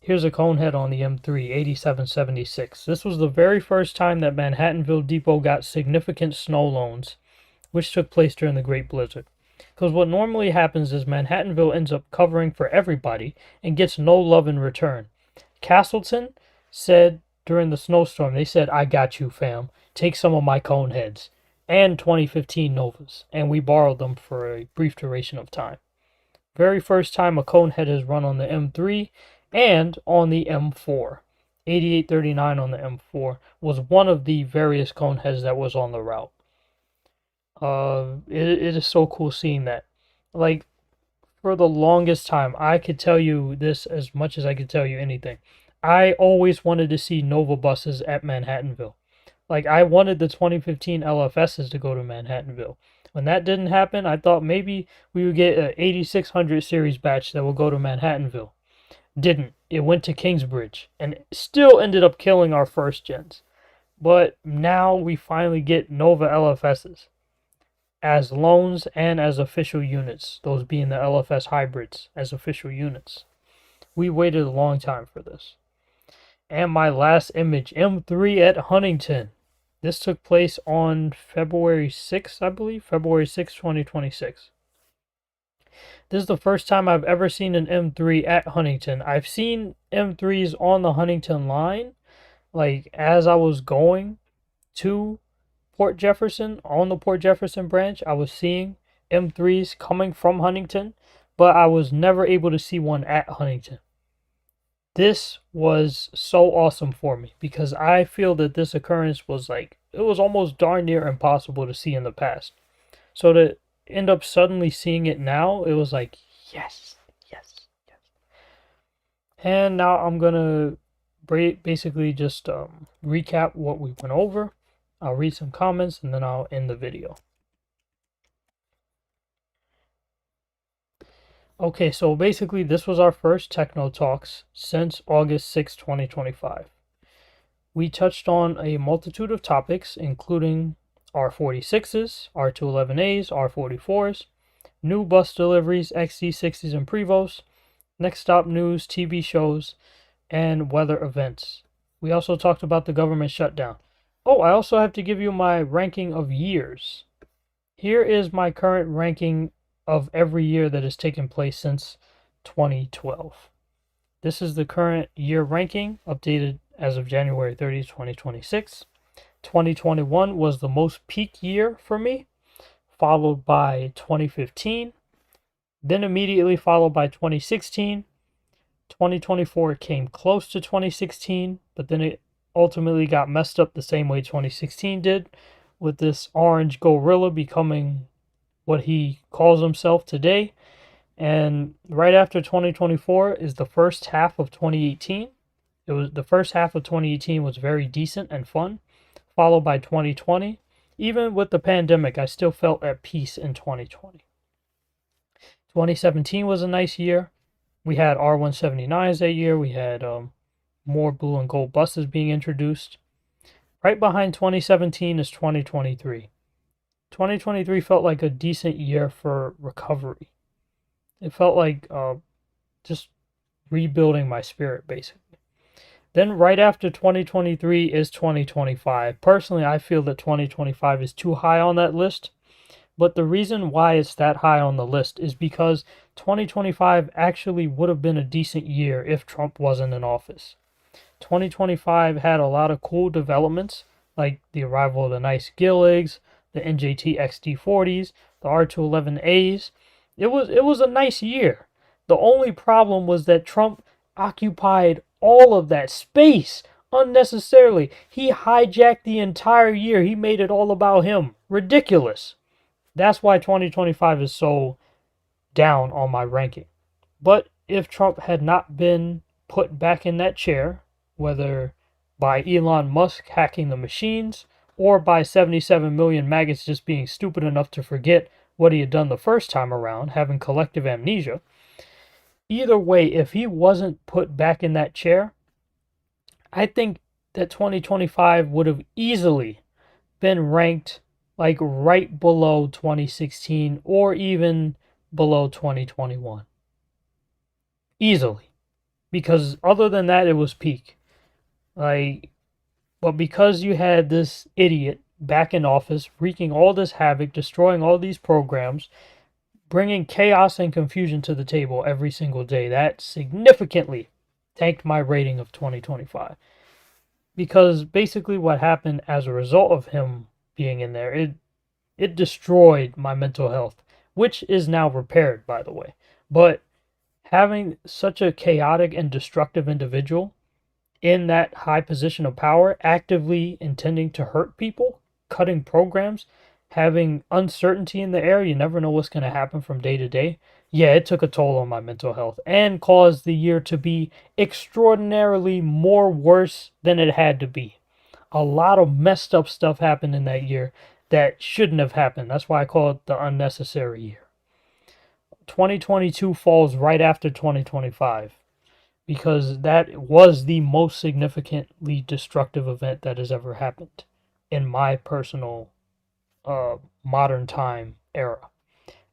Here's a cone head on the M3 8776. This was the very first time that Manhattanville Depot got significant snow loans, which took place during the Great Blizzard. Because what normally happens is Manhattanville ends up covering for everybody and gets no love in return. Castleton said during the snowstorm, they said, "I got you, fam. Take some of my cone heads." And 2015 Novas. And we borrowed them for a brief duration of time. Very first time a cone head has run on the M3 and on the M4. 8839 on the M4 was one of the various cone heads that was on the route. It is so cool seeing that. Like, for the longest time, I could tell you this as much as I could tell you anything. I always wanted to see Nova buses at Manhattanville. Like, I wanted the 2015 LFSs to go to Manhattanville. When that didn't happen, I thought maybe we would get an 8600 series batch that will go to Manhattanville. Didn't. It went to Kingsbridge and still ended up killing our first gens. But now we finally get Nova LFSs as loans and as official units, those being the LFS hybrids as official units. We waited a long time for this. And my last image, M3 at Huntington. This took place on February 6th, I believe. February 6th, 2026. This is the first time I've ever seen an M3 at Huntington. I've seen M3s on the Huntington line. Like, as I was going to Port Jefferson, on the Port Jefferson branch, I was seeing M3s coming from Huntington. But I was never able to see one at Huntington. This was so awesome for me because I feel that this occurrence was like, it was almost darn near impossible to see in the past. So to end up suddenly seeing it now, it was like, yes, yes, yes. And now I'm going to basically just recap what we went over. I'll read some comments and then I'll end the video. Okay, so basically this was our first Techno Talks since August 6, 2025. We touched on a multitude of topics, including R46s, R211As, R44s, new bus deliveries, XD60s and Prevosts, next stop news, TV shows, and weather events. We also talked about the government shutdown. Oh, I also have to give you my ranking of years. Here is my current ranking of every year that has taken place since 2012. This is the current year ranking, updated as of January 30th, 2026. 2021 was the most peak year for me, followed by 2015, then immediately followed by 2016. 2024 came close to 2016, but then it ultimately got messed up the same way 2016 did, with this orange gorilla becoming what he calls himself today. And right after 2024 is the first half of 2018. The first half of 2018 was very decent and fun, followed by 2020. Even with the pandemic, I still felt at peace in 2020. 2017 was a nice year. We had R179s that year. We had more blue and gold buses being introduced. Right behind 2017 is 2023. 2023 felt like a decent year for recovery. It felt like just rebuilding my spirit, basically. Then right after 2023 is 2025. Personally, I feel that 2025 is too high on that list. But the reason why it's that high on the list is because 2025 actually would have been a decent year if Trump wasn't in office. 2025 had a lot of cool developments, like the arrival of the nice Gilligs, the NJT XD40s, the R211As. It was a nice year. The only problem was that Trump occupied all of that space unnecessarily. He hijacked the entire year. He made it all about him. Ridiculous. That's why 2025 is so down on my ranking. But if Trump had not been put back in that chair, whether by Elon Musk hacking the machines or by 77 million maggots just being stupid enough to forget what he had done the first time around, having collective amnesia, either way, if he wasn't put back in that chair, I think that 2025 would have easily been ranked like right below 2016 or even below 2021. Easily. Because other than that, it was peak. But because you had this idiot back in office, wreaking all this havoc, destroying all these programs, bringing chaos and confusion to the table every single day, that significantly tanked my rating of 2025. Because basically what happened as a result of him being in there, it destroyed my mental health, which is now repaired, by the way. But having such a chaotic and destructive individual in that high position of power, actively intending to hurt people, cutting programs, having uncertainty in the air, you never know what's going to happen from day to day. Yeah, it took a toll on my mental health and caused the year to be extraordinarily more worse than it had to be. A lot of messed up stuff happened in that year that shouldn't have happened. That's why I call it the unnecessary year. 2022 falls right after 2025 because that was the most significantly destructive event that has ever happened in my personal modern time era.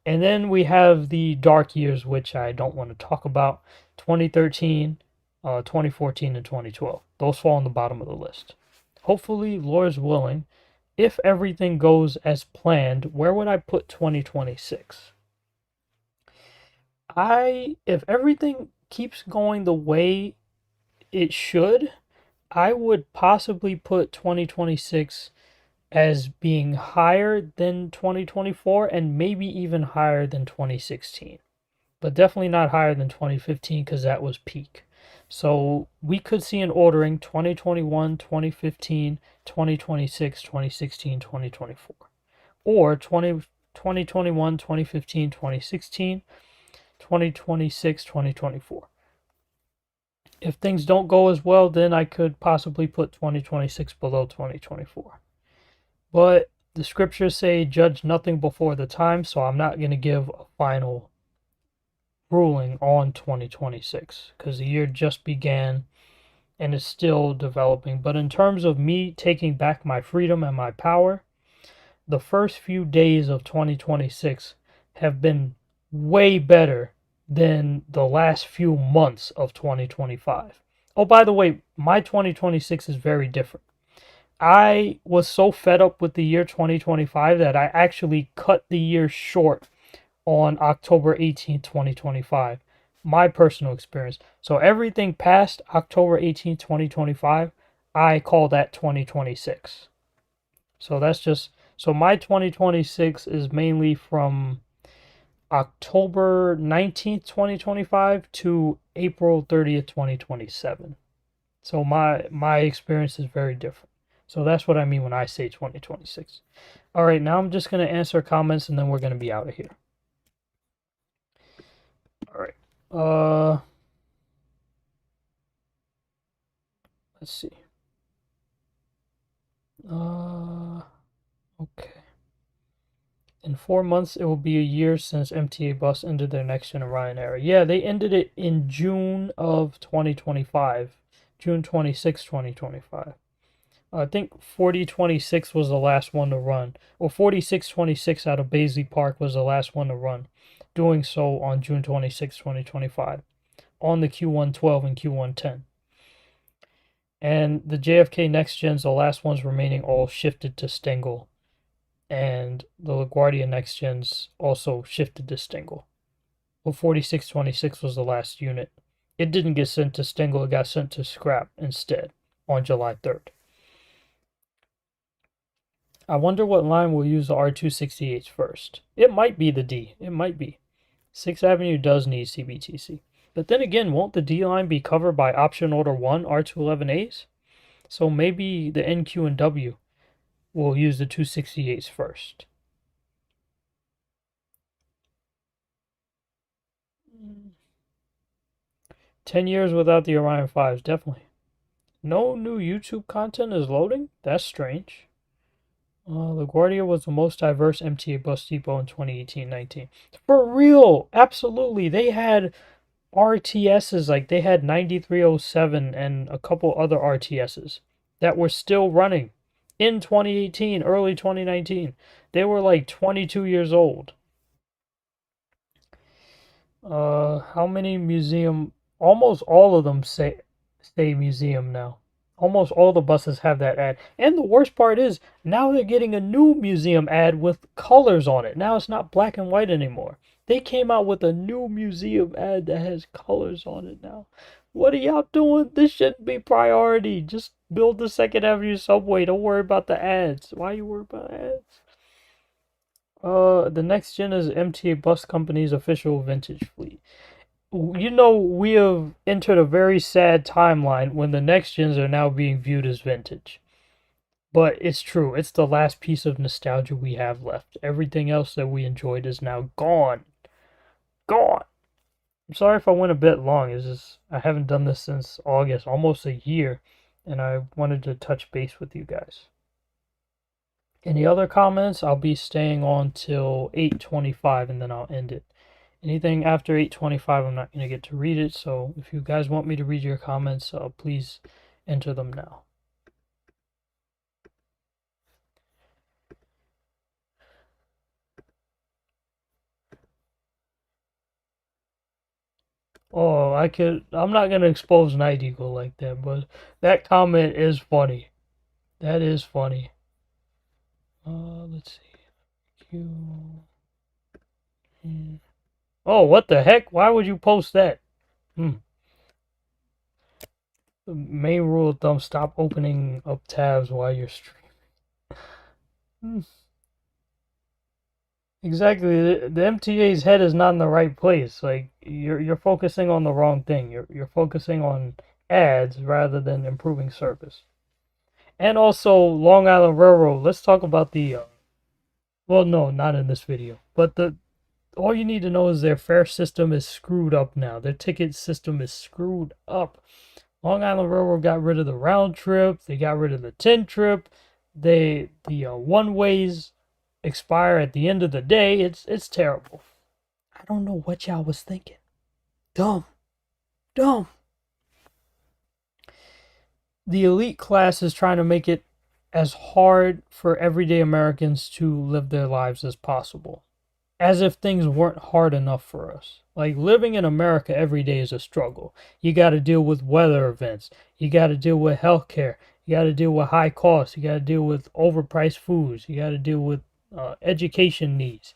And then we have the dark years, which I don't want to talk about: 2013, 2014, and 2012. Those fall on the bottom of the list. Hopefully, Lord's willing, if everything goes as planned, where would I put 2026? If everything keeps going the way it should, I would possibly put 2026 as being higher than 2024 and maybe even higher than 2016. But definitely not higher than 2015 because that was peak. So we could see an ordering 2021, 2015, 2026, 2016, 2024. Or 2021, 2015, 2016, 2026, 2024. If things don't go as well, then I could possibly put 2026 below 2024. But the scriptures say, judge nothing before the time, so I'm not going to give a final ruling on 2026 because the year just began and is still developing. But in terms of me taking back my freedom and my power, the first few days of 2026 have been way better than the last few months of 2025. Oh, by the way, my 2026 is very different. I was so fed up with the year 2025 that I actually cut the year short on October 18th, 2025. My personal experience. So everything past October 18th, 2025, I call that 2026. So that's just so my 2026 is mainly from October 19th, 2025 to April 30th, 2027. So my experience is very different. So that's what I mean when I say 2026. All right, now I'm just going to answer comments and then we're going to be out of here. All right. Let's see. Okay. In 4 months, it will be a year since MTA Bus ended their next gen Orion era. Yeah, they ended it in June of 2025. June 26, 2025. I think 4026 was the last one to run. Or 4626 out of Baisley Park was the last one to run. Doing so on June 26, 2025. On the Q112 and Q110. And the JFK Next Gens, the last ones remaining, all shifted to Stengel. And the LaGuardia Next Gens also shifted to Stengel. Well, 4626 was the last unit. It didn't get sent to Stengel, it got sent to scrap instead on July 3rd. I wonder what line will use the R268 first. It might be the D. It might be. 6th Avenue does need CBTC. But then again, won't the D line be covered by option order 1 R211As? So maybe the NQ and W will use the 268s first. 10 years without the Orion 5s, definitely. No new YouTube content is loading? That's strange. LaGuardia was the most diverse MTA bus depot in 2018-19. For real, absolutely. They had RTSs, like they had 9307 and a couple other RTSs that were still running in 2018, early 2019. They were like 22 years old. How many museum? Almost all of them stay museum now. Almost all the buses have that ad. And the worst part is, now they're getting a new museum ad with colors on it. Now it's not black and white anymore. They came out with a new museum ad that has colors on it now. What are y'all doing? This shouldn't be priority. Just build the 2nd Avenue subway. Don't worry about the ads. Why are you worried about ads? The next gen is MTA Bus Company's official vintage fleet. You know, we have entered a very sad timeline when the next gens are now being viewed as vintage. But it's true, it's the last piece of nostalgia we have left. Everything else that we enjoyed is now gone. Gone. I'm sorry if I went a bit long. It's just I haven't done this since August, almost a year, and I wanted to touch base with you guys. Any other comments? I'll be staying on till 8:25 and then I'll end it. Anything after 8:25, I'm not going to get to read it. So if you guys want me to read your comments, please enter them now. Oh, I'm not going to expose Night Eagle like that, but that comment is funny. That is funny. Let's see. Oh, what the heck? Why would you post that? The main rule of thumb, stop opening up tabs while you're streaming. Exactly. The MTA's head is not in the right place. Like you're focusing on the wrong thing. You're focusing on ads rather than improving service. And also Long Island Railroad. Let's talk about the well, no, not in this video. But the all you need to know is their fare system is screwed up now. Their ticket system is screwed up. Long Island Railroad got rid of the round trip. They got rid of the 10 trip. The one ways expire at the end of the day. It's terrible. I don't know what y'all was thinking. Dumb. The elite class is trying to make it as hard for everyday Americans to live their lives as possible. as if things weren't hard enough for us. Like living in America every day is a struggle. You got to deal with weather events. You got to deal with healthcare. You got to deal with high costs. You got to deal with overpriced foods. You got to deal with education needs.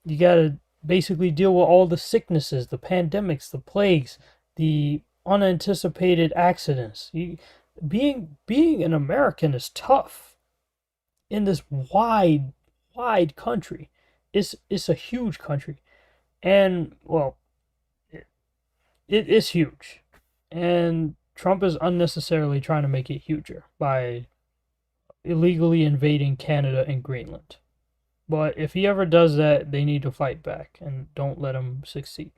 You got to basically deal with all the sicknesses, the pandemics, the plagues, the unanticipated accidents. Being an American is tough in this wide country. It's a huge country, and well, it is huge, and Trump is unnecessarily trying to make it huger by illegally invading Canada and Greenland. But if he ever does that, they need to fight back and don't let him succeed.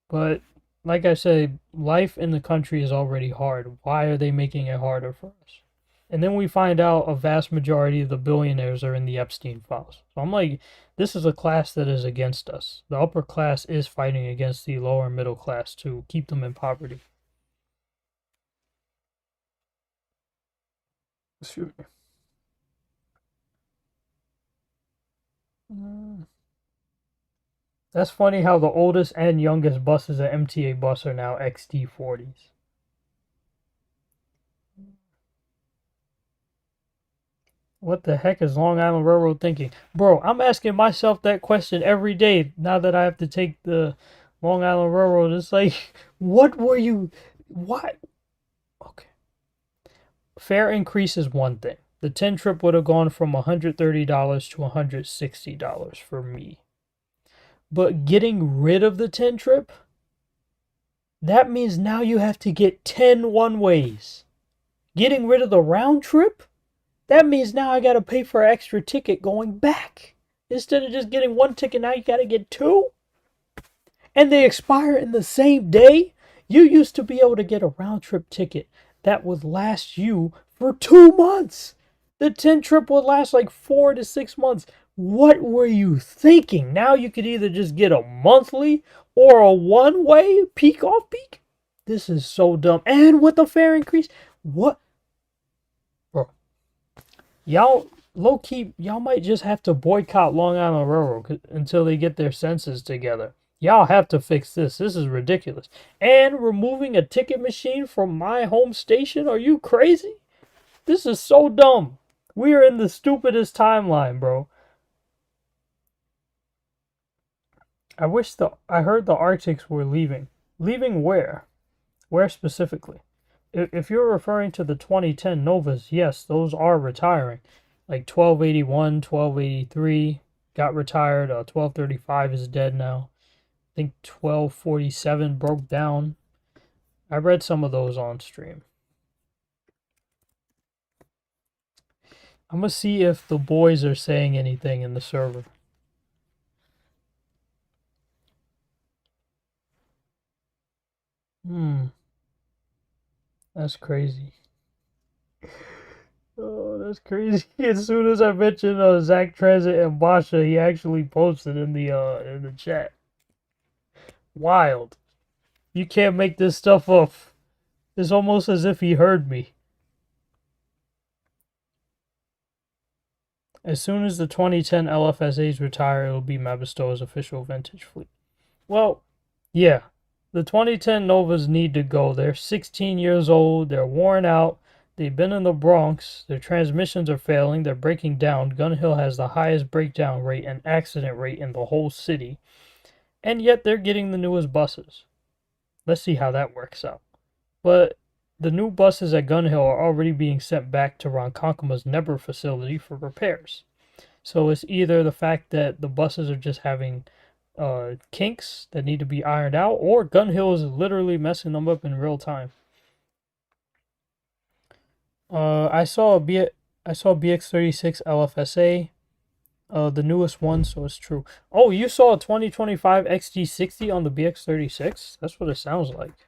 But like I said, life in the country is already hard. Why are they making it harder for us? And then we find out a vast majority of the billionaires are in the Epstein files. So I'm like, this is a class that is against us. The upper class is fighting against the lower middle class to keep them in poverty. Excuse me. That's funny how the oldest and youngest buses at MTA Bus are now XD40s. What the heck is Long Island Railroad thinking? Bro, I'm asking myself that question every day now that I have to take the Long Island Railroad. It's like, what were you. What? Okay. Fare increase is one thing. The 10 trip would have gone from $130 to $160 for me. But getting rid of the 10 trip, that means now you have to get 10 one ways. Getting rid of the round trip, that means now I got to pay for an extra ticket going back. Instead of just getting one ticket, now you got to get two. And they expire in the same day. You used to be able to get a round trip ticket that would last you for 2 months. The 10 trip would last like 4 to 6 months. What were you thinking? Now you could either just get a monthly or a one-way peak off peak. This is so dumb. And with the fare increase, what? Bro, y'all low-key, y'all might just have to boycott Long Island Railroad until they get their senses together. Y'all have to fix this. This is ridiculous. And removing a ticket machine from my home station? Are you crazy? This is so dumb. We are in the stupidest timeline, bro. I heard the Arctics were leaving. Leaving where? Where specifically? If you're referring to the 2010 Novas, yes, those are retiring. Like 1281, 1283 got retired. 1235 is dead now. I think 1247 broke down. I read some of those on stream. I'm gonna see if the boys are saying anything in the server. That's crazy. Oh, that's crazy. As soon as I mentioned Zach Transit and Basha, he actually posted in the chat. Wild. You can't make this stuff up. It's almost as if he heard me. As soon as the 2010 LFSAs retire, it'll be Mabisto's official vintage fleet. Well, yeah. The 2010 Novas need to go. They're 16 years old. They're worn out. They've been in the Bronx. Their transmissions are failing. They're breaking down. Gun Hill has the highest breakdown rate and accident rate in the whole city. And yet they're getting the newest buses. Let's see how that works out. But the new buses at Gun Hill are already being sent back to Ronkonkoma Nebber facility for repairs. So it's either the fact that the buses are just having kinks that need to be ironed out, or Gun Hill is literally messing them up in real time. I saw BX36 LFSA, the newest one, so it's true. Oh, you saw a 2025 XD60 on the BX36? That's what it sounds like.